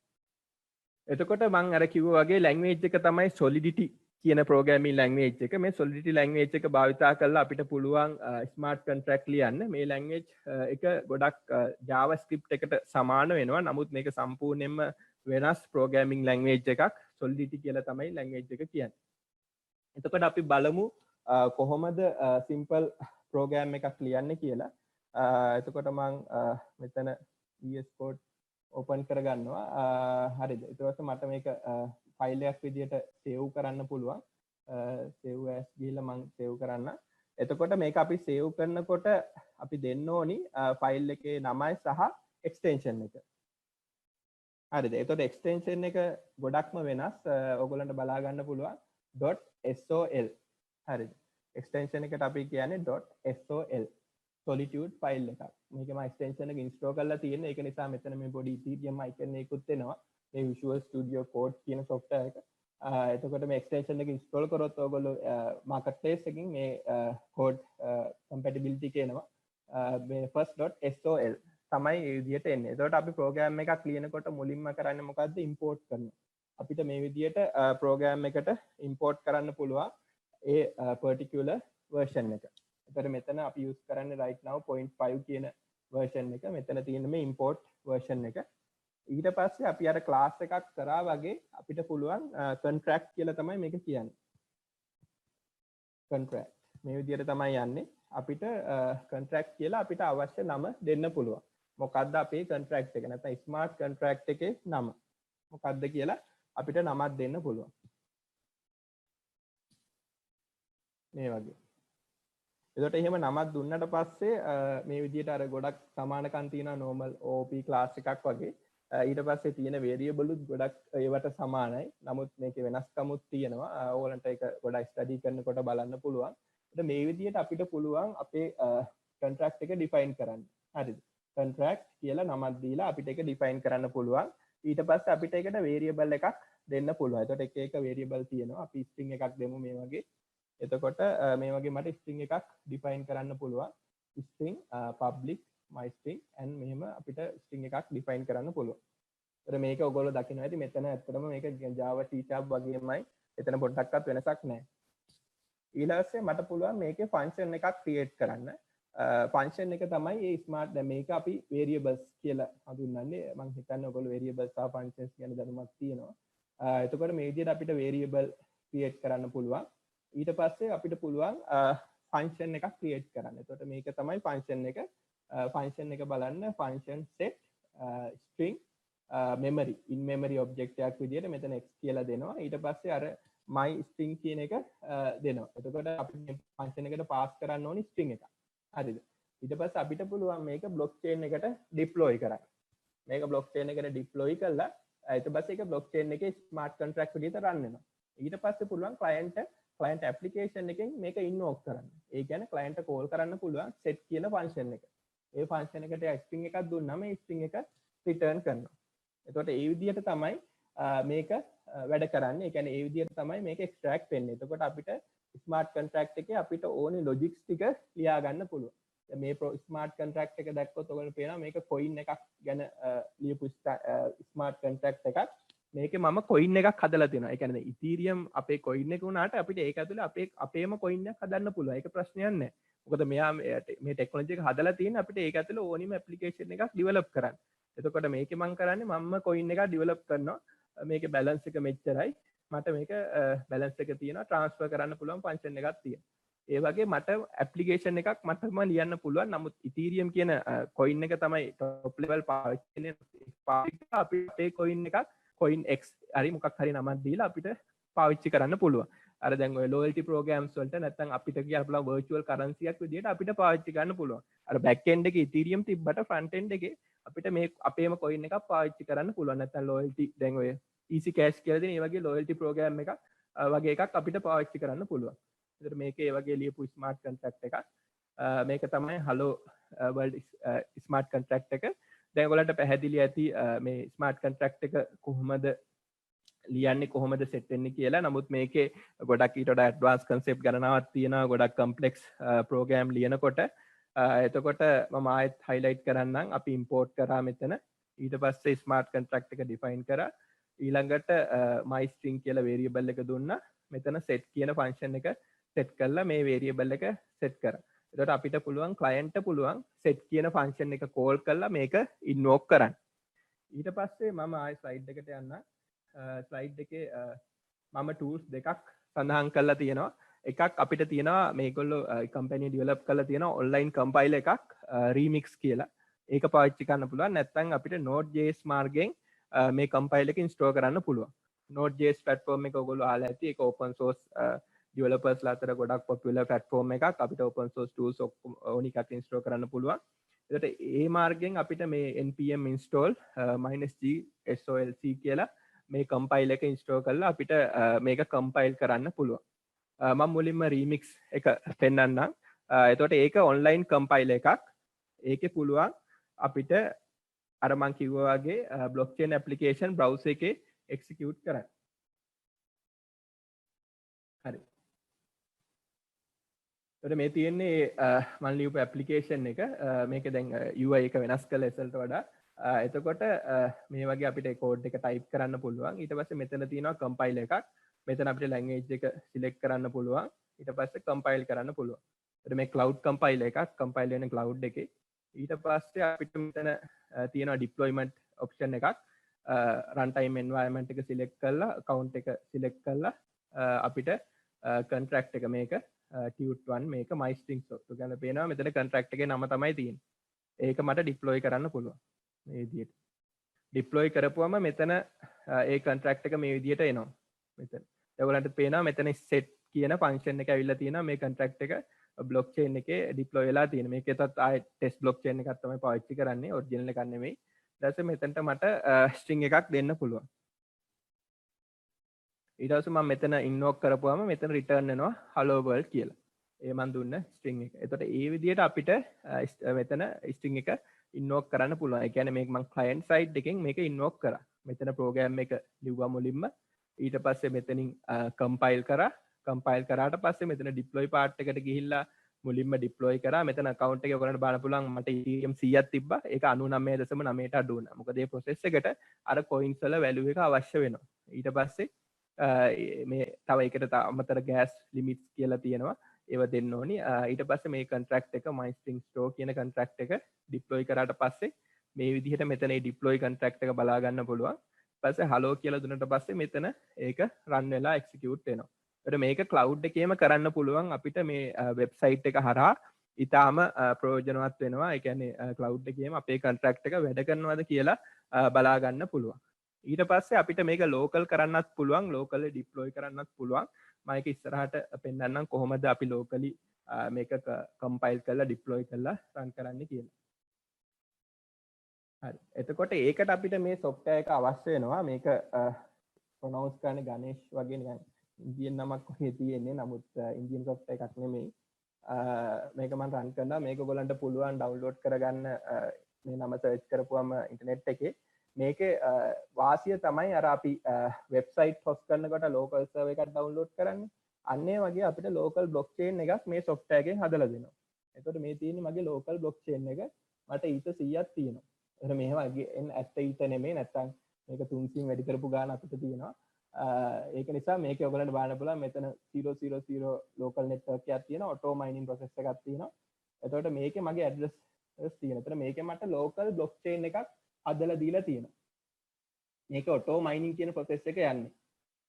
එතකොට මම අර කිව්වා වගේ language එක තමයි Solidity කියන programming language එක. මේ Solidity language එක භාවිතා කරලා අපිට පුළුවන් smart contract ලියන්න. මේ language එක ගොඩක් JavaScript එකට සමාන වෙනවා. නමුත් මේක සම්පූර්ණයෙන්ම වෙනස් programming language එකක්. Solidity කියලා තමයි language එක කියන්නේ. එතකොට අපි බලමු කොහොමද simple program එකක් ලියන්නේ කියලා. එතකොට මම මෙතන VS Code open කරගන්නවා. හරිද? ඊට පස්සේ මට මේක ෆයිල් එකක් විදියට save කරන්න පුළුවන්. save as ගිහලා මම save කරන්න. එතකොට මේක අපි save කරනකොට අපි දෙන්න ඕනි ෆයිල් එකේ නමයි සහ extension එක. හරිද? එතකොට extension එක ගොඩක්ම වෙනස්. ඔයගොල්ලන්ට බලා ගන්න පුළුවන් .sol. හරිද? extension එකට අපි කියන්නේ .sol. solitude ෆයිල් එකක්. මේක මම extension එක install කරලා තියෙන. ඒක නිසා මෙතන මේ පොඩි Ethereum icon එකකුත් එනවා. මේ Visual Studio Code කියන software එක. එතකොට මේ extension එක install කරොත් ඔයගොල්ලෝ marketplace එකකින් මේ code compatibility කියනවා. මේ first.sol තමයි මේ විදිහට එන්නේ. එතකොට අපි program එකක් ලියනකොට මුලින්ම කරන්නේ මොකද්ද? import කරනවා. අපිට මේ විදිහට program එකට import කරන්න පුළුවන් ඒ particular version එක. එතකොට මෙතන අපි use කරන්නේ right now 0.5 කියන version එක. මෙතන තියෙන මේ import version එක. ඊට පස්සේ අපි අර class එකක් කරා වගේ අපිට පුළුවන් contract කියලා තමයි මේක කියන්නේ. contract මේ විදිහට තමයි යන්නේ. අපිට contract කියලා අපිට අවශ්‍ය නම දෙන්න පුළුවන්. මොකක්ද අපේ contract එක? නැත්නම් smart contract එකේ නම මොකක්ද කියලා අපිට නමක් දෙන්න පුළුවන්. මේ වගේ. එතකොට එහෙම නමක් දුන්නට පස්සේ මේ විදිහට අර ගොඩක් සමානකම් තියෙනවා normal OP class එකක් වගේ. ඊට පස්සේ තියෙන variable උත් ගොඩක් ඒවට සමානයි. නමුත් මේකේ වෙනස්කමුත් තියෙනවා. ඕගලන්ට ඒක ගොඩක් ස්ටඩි කරනකොට බලන්න පුළුවන්. එතකොට මේ විදිහට අපිට පුළුවන් අපේ contract එක define කරන්න. හරිද? contract කියලා නමක් දීලා අපිට ඒක define කරන්න පුළුවන්. ඊට පස්සේ අපිට ඒකට variable එකක් දෙන්න පුළුවන්. එතකොට එක එක variable තියෙනවා. අපි string එකක් දෙමු මේ වගේ. එතකොට මේ වගේ මට string එකක් define කරන්න පුළුවන්. string public my string and මෙහෙම අපිට string එකක් define කරන්න පුළුවන්. ඒතර මේක ඔයගොල්ලෝ දකින්න ඇති මෙතන ඇත්තටම මේක Java C# වගේමයි. එතන පොඩ්ඩක්වත් වෙනසක් නැහැ. ඊළඟට මට පුළුවන් මේකේ function එකක් create කරන්න. function එක තමයි මේ smart දැන් මේක අපි variables කියලා හඳුන්වන්නේ. මම හිතන්නේ ඔයගොල්ලෝ variables සහ functions ගැන දැනුමක් තියෙනවා. එතකොට මේ විදිහට අපිට variable create කරන්න පුළුවන්. ඊට පස්සේ අපිට පුළුවන් function එකක් create කරන්න. එතකොට මේක තමයි function එක. function එක බලන්න function set string memory in memory object එකක් විදිහට මෙතන x කියලා දෙනවා. ඊට පස්සේ අර my string කියන එක දෙනවා. එතකොට අපි මේ function එකට pass කරන්න ඕනි string එකක්. හරිද? ඊට පස්සේ අපිට පුළුවන් මේක blockchain එකට deploy කරන්න. මේක blockchain එකට deploy කළා ඊට පස්සේ ඒක blockchain එකේ smart contract විදිහට run වෙනවා. ඊට පස්සේ පුළුවන් client application එකෙන් මේක invoke කරන්න. ඒ කියන්නේ client එක call කරන්න පුළුවන් set කියන function එක. ඒ function එකට string එකක් දුන්නාම මේ string එක return කරනවා. එතකොට ඒ විදිහට තමයි මේක වැඩ කරන්නේ. ඒ කියන්නේ ඒ විදිහට තමයි මේක extract වෙන්නේ. එතකොට අපිට smart contract එකේ අපිට ඕනේ logics ටික ලියා ගන්න පුළුවන්. මේ smart contract එක දැක්කොත් ඔයගොල්ලෝ පේනවා මේක coin එකක් ගැන ලියපු smart contract එකක්. මේකේ මම coin එකක් හදලා තියෙනවා. ඒ කියන්නේ Ethereum අපේ coin එක උනාට අපිට ඒක ඇතුලේ අපේම coin එකක් හදන්න පුළුවන්. ඒක ප්‍රශ්නයක් නැහැ. මොකද මෙයා මේ ටෙක්නොලොජි එක හදලා තියෙන අපිට ඒක ඇතුලේ ඕනිම ඇප්ලිකේෂන් එකක් ඩෙවලොප් කරන්න. එතකොට මේකේ මම කරන්නේ මම coin එකක් ඩෙවලොප් කරනවා. මේකේ බැලන්ස් එක මෙච්චරයි. මට මේක බැලන්ස් එක තියෙනවා transfer කරන්න පුළුවන් function එකක් තියෙනවා. ඒ වගේ මට ඇප්ලිකේෂන් එකක් මටම ලියන්න පුළුවන්. නමුත් Ethereum කියන coin එක තමයි top level පාවිච්චි කරන්නේ. අපේ coin එකක් coin x හරි මොකක් හරි නමක් දීලා අපිට පාවිච්චි කරන්න පුළුවන්. අර දැන් ඔය loyalty programs වලට නැත්නම් අපිට කියන්න පුළුවන් virtual currency එකක් විදිහට අපිට පාවිච්චි කරන්න පුළුවන්. අර back end එකේ Ethereum තිබ්බට front end එකේ අපිට මේ අපේම coin එකක් පාවිච්චි කරන්න පුළුවන්. නැත්නම් loyalty දැන් ඔය easy cash කියලා දෙන මේ වගේ loyalty program එකක් වගේ එකක් අපිට පාවිච්චි කරන්න පුළුවන්. ඒතර මේකේ ඒ වගේ ලියපු smart contract එකක්. මේක තමයි hello world smart contract එක. දැන් ඔයගලන්ට පැහැදිලි ඇති මේ smart contract එක කොහොමද ලියන්නේ කොහොමද set වෙන්නේ කියලා. නමුත් මේකේ ගොඩක් ඊට වඩා advanced concept ගණනාවක් තියෙනවා. ගොඩක් complex program ලියනකොට එතකොට මම ආයෙත් highlight කරන්නම්. අපි import කරා මෙතන. ඊට පස්සේ smart contract එක define කරා. ඊළඟට my string කියලා variable එක දුන්නා. මෙතන set කියන function එක set කරලා මේ variable එක set කරා. එතකොට අපිට පුළුවන් client පුළුවන් set කියන function එක call කරලා මේක invoke කරන්න. ඊට පස්සේ මම ආයෙ slide එකට යන්න. ස්ලයිඩ් එකේ මම tools දෙකක් සඳහන් කරලා තියෙනවා. එකක් අපිට තියෙනවා මේගොල්ලෝ කම්පැනි ඩෙවලොප් කරලා තියෙනවා ඔන්ලයින් කම්පයිලර් එකක් remix කියලා. ඒක පාවිච්චි කරන්න පුළුවන්. නැත්නම් අපිට Node.js මාර්ගයෙන් මේ කම්පයිලර් එක ඉන්ස්ටෝල් කරන්න පුළුවන්. Node.js platform එක ඔයගොල්ලෝ අහලා ඇති. ඒක open source developers ලා අතර ගොඩක් popular platform එකක්. අපිට open source tools ඕනි එකක් ඉන්ස්ටෝල් කරන්න පුළුවන්. එතකොට ඒ මාර්ගයෙන් අපිට මේ npm install -g solc කියලා මේ කම්පයිල් එක ඉන්ස්ටෝල් කරලා අපිට මේක කම්පයිල් කරන්න පුළුවන්. මම මුලින්ම remix එක පෙන්නන්නම්. එතකොට ඒක ඔන්ලයින් කම්පයිලර් එකක්. ඒකේ පුළුවන් අපිට අර මං කිව්වා වගේ බ්ලොක්චේන් ඇප්ලිකේෂන් බ්‍රවුසර් එකේ එක්සිකියුට් කරන්න. හරි. එතකොට මේ තියෙන්නේ මම ලියපු ඇප්ලිකේෂන් එක. මේක දැන් UI එක වෙනස් කළ SLට වඩා. එතකොට මේ වගේ අපිට කෝඩ් එක ටයිප් කරන්න පුළුවන්. ඊට පස්සේ මෙතන තියෙනවා කම්පයිලර් එකක්. මෙතන අපිට ලැන්ග්වේජ් එක සිලෙක්ට් කරන්න පුළුවන්. ඊට පස්සේ කම්පයිල් කරන්න පුළුවන්. එතකොට මේ cloud compiler එකක් කම්පයිල් වෙන cloud එකේ. ඊට පස්සේ අපිට මෙතන තියෙනවා deployment option එකක්. runtime environment එක සිලෙක්ට් කරලා account එක සිලෙක්ට් කරලා අපිට contract එක මේක Tut1 මේක MyStringSoft ගැන පේනවා. මෙතන contract එකේ නම තමයි තියෙන්නේ. ඒක මට deploy කරන්න පුළුවන්. මේ විදිහට deploy කරපුවම මෙතන ඒ contract එක මේ විදිහට එනවා. මෙතන ඔයගලන්ට පේනවා මෙතන set කියන function එක ඇවිල්ලා තියෙනවා. මේ contract එක blockchain එකේ deploy වෙලා තියෙන. මේකෙතත් ආයෙ test blockchain එකක් තමයි පාවිච්චි කරන්නේ, original එකක් නෙමෙයි. ඊට පස්සේ මෙතනට මට string එකක් දෙන්න පුළුවන්. ඊට පස්සේ මම මෙතන invoke කරපුවම මෙතන return වෙනවා hello world කියලා. ඒ මන් දුන්න string එක. එතකොට ඒ විදිහට අපිට මෙතන string එක invoke කරන්න පුළුවන්. ඒ කියන්නේ මේක මම client side එකෙන් මේක invoke කරා. මෙතන program එක ලිව්වා මුලින්ම. ඊට පස්සේ මෙතනින් compile කරා. compile කරාට පස්සේ මෙතන deploy part එකට ගිහිල්ලා මුලින්ම deploy කරා. මෙතන account එකේ ඔයගලන්ට බලන්න පුළුවන් මට Ethereum 100ක් තිබ්බා. ඒක 99.9ට අඩු වුණා. මොකද මේ process එකට අර coins වල value එක අවශ්‍ය වෙනවා. ඊට පස්සේ මේ තව එකට අමතර gas limits කියලා තියෙනවා. ඒව දෙන්න ඕනි. ඊට පස්සේ මේ contract එක MyStringStore කියන contract එක deploy කරාට පස්සේ මේ විදිහට මෙතන මේ deploy contract එක බලා ගන්න පුළුවන්. ඊපස්සේ hello කියලා දුන්නට පස්සේ මෙතන ඒක run වෙලා execute වෙනවා. ඒකට මේක cloud එකේම කරන්න පුළුවන් අපිට මේ website එක හරහා ඊටාම ප්‍රයෝජනවත් වෙනවා. ඒ කියන්නේ cloud එකේම අපේ contract එක වැඩ කරනවද කියලා බලා ගන්න පුළුවන්. ඊට පස්සේ අපිට මේක local කරන්නත් පුළුවන්, locally deploy කරන්නත් පුළුවන්. මම ඒක ඉස්සරහට පෙන්නන්නම් කොහොමද අපි locally මේක compile කරලා deploy කරලා run කරන්න කියලා. හරි. එතකොට ඒකට අපිට මේ software එක අවශ්‍ය වෙනවා. මේක pronounce කරන්නේ ගණේෂ් වගේ නිකන් ඉන්දියන් නමක් වගේ තියෙන්නේ. නමුත් ඉන්දියන් software එකක් නෙමෙයි. මේක මම run කරනවා. මේක ඔයගලන්ට පුළුවන් download කරගන්න මේ නම search කරපුවම ඉන්ටර්නෙට් එකේ මේකේ වාසිය තමයි අර අපි වෙබ්සයිට් host කරනකොට local server එකක් download කරන්නේ. අන්න ඒ වගේ අපිට local blockchain එකක් මේ software එකෙන් හදලා දෙනවා. එතකොට මේ තියෙන්නේ මගේ local blockchain එක. මට ඊට 100ක් තියෙනවා. එතන මේ වගේ ඇත්ත ඊට නෙමෙයි නැත්තම් මේක 300න් වැඩි කරපු ගාන අපිට තියෙනවා. ඒක නිසා මේක ඔයගලන්ට බලන්න පුළුවන් මෙතන 000 local network එකක් තියෙනවා. auto mining process එකක් තියෙනවා. එතකොට මේකේ මගේ address තියෙනවා. එතන මේකේ මට local blockchain එකක් හදලා දීලා තියෙනවා. මේක auto mining කියන process එක යන්නේ.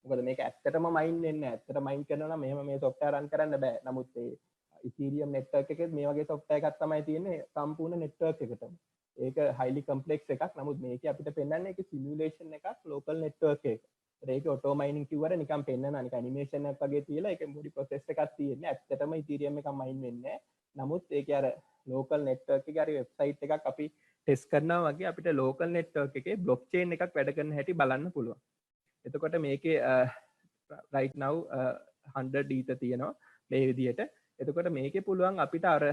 මොකද මේක ඇත්තටම mine වෙන්නේ නැහැ. ඇත්තට mine කරනවා නම් මෙහෙම මේ software run කරන්න බෑ. නමුත් ඒ Ethereum network එකේ මේ වගේ software එකක් තමයි තියෙන්නේ සම්පූර්ණ network එකටම. ඒක highly complex එකක්. නමුත් මේකේ අපිට පෙන්වන්නේ ඒක simulation එකක් local network එක. ඒක auto mining කිව්වට නිකන් පෙන්නනවා නිකන් animation එකක් වගේ තියලා ඒක පොඩි process එකක් තියෙන්නේ. ඇත්තටම Ethereum එකක් mine වෙන්නේ නැහැ. නමුත් ඒකේ අර local network එකේ හරි website එකක් අපි ටෙස්ට් කරනවා වගේ අපිට local network එකේ blockchain එකක් වැඩ කරන හැටි බලන්න පුළුවන්. එතකොට මේකේ right now 100 ether තියෙනවා මේ විදිහට. එතකොට මේකේ පුළුවන් අපිට අර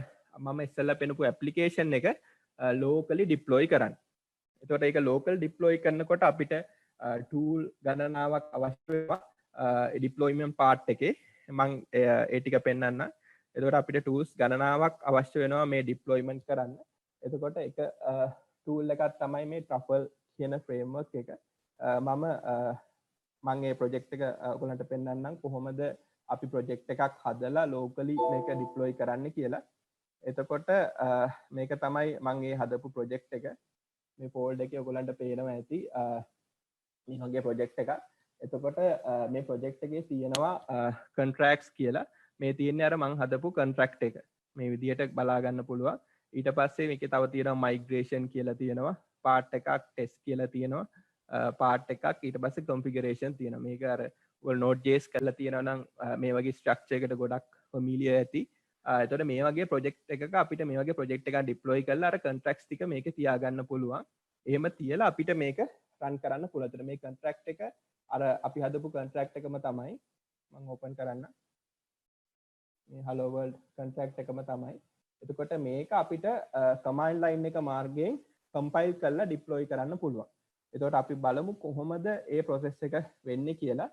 මම ඉස්සෙල්ලා පෙන්නපු application එක locally deploy කරන්න. එතකොට ඒක local deploy කරනකොට අපිට tool ගණනාවක් අවශ්‍ය වෙනවා deployment part එකේ. මම ඒ ටික පෙන්නන්නම්. එතකොට අපිට tools ගණනාවක් අවශ්‍ය වෙනවා මේ deployment කරන්න. එතකොට එක tool එකක් තමයි මේ Truffle කියන framework එක. මම මේ project එක ඔයගලන්ට පෙන්නන්නම් කොහොමද අපි project එකක් හදලා locally මේක deploy කරන්න කියලා. එතකොට මේක තමයි මම මේ හදපු project එක. මේ folder එකේ ඔයගලන්ට පේනවා ඇති මේ වගේ project එකක්. එතකොට මේ project එකේ තියෙනවා contracts කියලා. මේ තියෙන්නේ අර මම හදපු contract එක. මේ විදිහට බලා ගන්න පුළුවන්. ඊට පස්සේ මේකේ තව තියෙනවා migration කියලා තියෙනවා, part එකක් test කියලා තියෙනවා, part එකක් ඊට පස්සේ configuration තියෙනවා. මේක අර ඔයගොල්ලෝ Node.js කරලා තියෙනවා නම් මේ වගේ structure එකකට ගොඩක් familiar ඇති. එතකොට මේ වගේ project එකක අපිට මේ වගේ project එකක් deploy කරලා අර contracts ටික මේකේ තියාගන්න පුළුවන්. එහෙම තියලා අපිට මේක run කරන්න පුළුවන්. එතකොට මේ contract එක අර අපි හදපු contract එකම තමයි. මම open කරන්න. මේ hello world contract එකම තමයි. එතකොට මේක අපිට command line එක මාර්ගයෙන් compile කරලා deploy කරන්න පුළුවන්. එතකොට අපි බලමු කොහොමද ඒ process එක වෙන්නේ කියලා.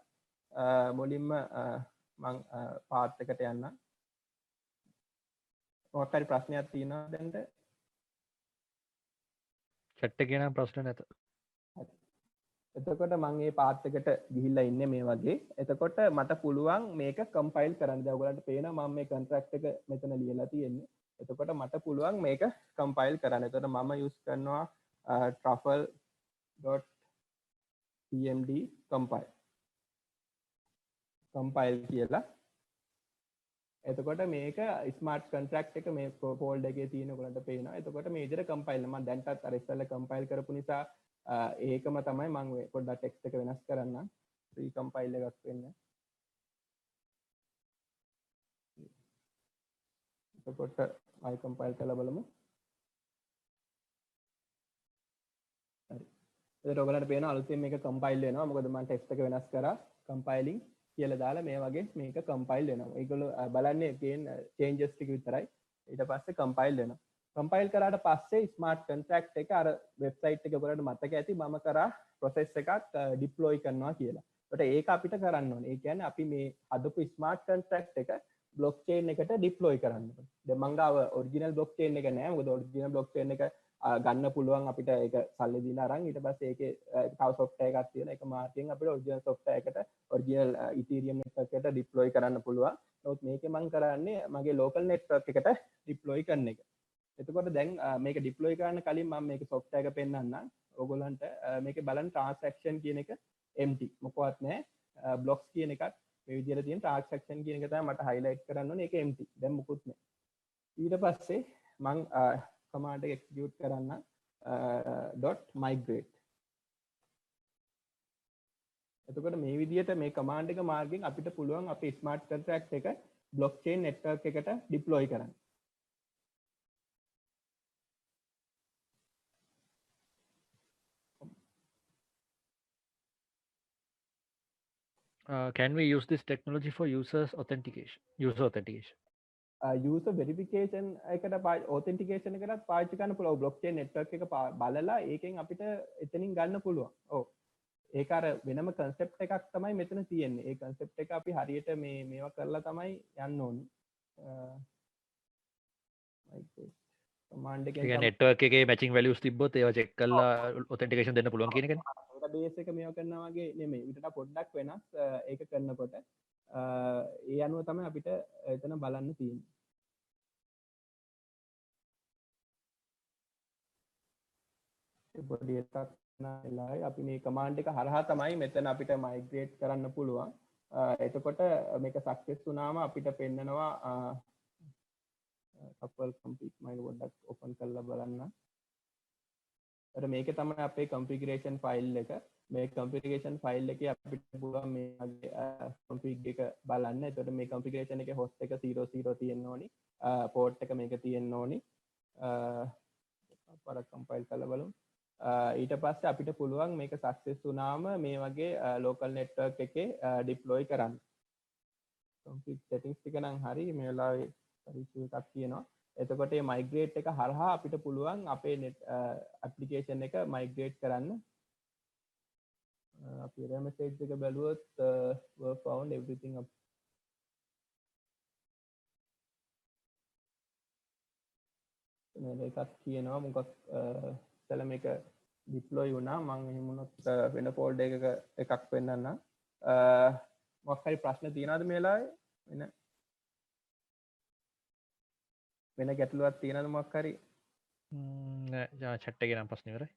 මුලින්ම මම පාත් එකට යන්න. මොකක් හරි ප්‍රශ්නයක් තියෙනවද දැන්ට? chat එකේ නම් ප්‍රශ්න නැත. එතකොට මම මේ පාත් එකට ගිහිල්ලා ඉන්නේ මේ වගේ. එතකොට මට පුළුවන් මේක කම්පයිල් කරන්න. දැන් ඔයගලන්ට පේනවා මම මේ කොන්ට්‍රැක්ට් එක මෙතන ලියලා තියෙන්නේ. එතකොට මට පුළුවන් මේක කම්පයිල් කරන්න. එතකොට මම යූස් කරනවා truffle.tmd compile කියලා. එතකොට මේක ස්මාර්ට් කොන්ට්‍රැක්ට් එක මේ ෆෝල්ඩර් එකේ තියෙන ඔයගලන්ට පේනවා. එතකොට මේ විදිහට කම්පයිල් මම දැන්ටත් අර ඉස්සෙල්ලා කම්පයිල් කරපු නිසා ඒකම තමයි මම පොඩ්ඩක් ටෙක්ස්ට් එක වෙනස් කරන්නම්. రీ කම්පයිල් එකක් වෙන්න. එතකොට ආයි කම්පයිල් කරලා බලමු. හරි. එතකොට ඔයගලන්ට පේනවා අලුතෙන් මේක කම්පයිල් වෙනවා. මොකද මම ටෙක්ස්ට් එක වෙනස් කරා. කම්පයිලින් කියලා දාලා මේ වගේ මේක කම්පයිල් වෙනවා. ඒගොල්ලෝ බලන්නේ ගේන් චේන්ජස් ටික විතරයි. ඊට පස්සේ කම්පයිල් වෙනවා. කම්පයිල් කරාට පස්සේ ස්මාර්ට් කොන්ට්‍රැක්ට් එක අර වෙබ්සයිට් එක ඔයගොල්ලන්ට මතක ඇති මම කරා ප්‍රොසෙස් එකක් ඩිප්ලොයි කරනවා කියලා. ඒකට ඒක අපිට කරන්න ඕනේ. ඒ කියන්නේ අපි මේ හදපු ස්මාර්ට් කොන්ට්‍රැක්ට් එක බ්ලොක් චේන් එකට ඩිප්ලොයි කරන්න ඕනේ. දැන් මං ගාව ඔරිජිනල් බ්ලොක් චේන් එක නෑ. මොකද ඔරිජිනල් බ්ලොක් චේන් එක ගන්න පුළුවන් අපිට ඒක සල්ලි දීලා අරන් ඊට පස්සේ ඒකේ තව software එකක් තියෙනවා. ඒක මාර්කෙන් අපිට ඔරිජිනල් software එකට ඔරිජිනල් Ethereum network එකට deploy කරන්න පුළුවන්. නමුත් මේකේ මම කරන්නේ මගේ local network එකට deploy කරන එක. එතකොට දැන් මේක deploy කරන්න කලින් මම මේක software එක පෙන්නන්නම්. ඕගොල්ලන්ට මේකේ බලන්න transaction කියන එක empty. මොකවත් නැහැ. blocks කියන එකත් මේ විදිහට තියෙන transaction කියන එක තමයි මට highlight කරන්න ඕනේ. ඒක empty. දැන් මුකුත් නැහැ. ඊට පස්සේ මම command එක execute කරන්න .migrate. එතකොට මේ විදිහට මේ command එක මාර්ගයෙන් අපිට පුළුවන් අපේ smart contract එක blockchain network එකට deploy කරන්න. Can we use this technology for user authentication? User verification එකට authentication එකකට පාවිච්චි කරන්න පුළුවන්. blockchain network එක බලලා ඒකෙන් අපිට එතනින් ගන්න පුළුවන්. ඔව්. ඒක අර වෙනම concept එකක් තමයි මෙතන තියෙන්නේ. ඒ concept එක අපි හරියට මේවා කරලා තමයි යන්න ඕනේ. command එකෙන් network එකේ matching values තිබ්බොත් ඒවා check කරලා authentication දෙන්න පුළුවන් කියන එකනේ. බේස් එක මේවා කරනවා වගේ නෙමෙයි. ඊට පොඩ්ඩක් වෙනස් ඒක කරනකොට ඒ අනුව තමයි අපිට එතන බලන්න තියෙන්නේ. පොඩි එකක් නෑලයි අපි මේ command එක හරහා තමයි මෙතන අපිට migrate කරන්න පුළුවන්. එතකොට මේක success වුණාම අපිට පෙන්නනවා couple complete මම පොඩ්ඩක් open කරලා බලන්න. මේක තමයි අපේ configuration file එක. මේ configuration file එකේ අපිට පුළුවන් මේ config එක බලන්න. එතකොට මේ configuration එකේ host එක 00 තියෙන්න ඕනි. port එක මේක තියෙන්න ඕනි. අපර compile කරලා බලමු. ඊට පස්සේ අපිට පුළුවන් මේක success වුණාම මේ වගේ local network එකේ deploy කරන්න. config settings ටික නම් හරි මේ වෙලාවේ issue එකක් තියෙනවා. එතකොට මේ migrate එක හරහා අපිට පුළුවන් අපේ net application එක migrate කරන්න. අපි error message එක බැලුවොත් work found everything up. මේකත් කියනවා මොකක් ඉතල මේක deploy වුණා. මම එහෙම වුණොත් වෙන folder එකක් පෙන්නන්න. මොකක් හරි ප්‍රශ්න තියෙනවද මේ වෙලාවේ? වෙන ගැටලුවක් තියෙනවද මොකක් හරි? නෑ chat එකේ නම් ප්‍රශ්න ඉවරයි.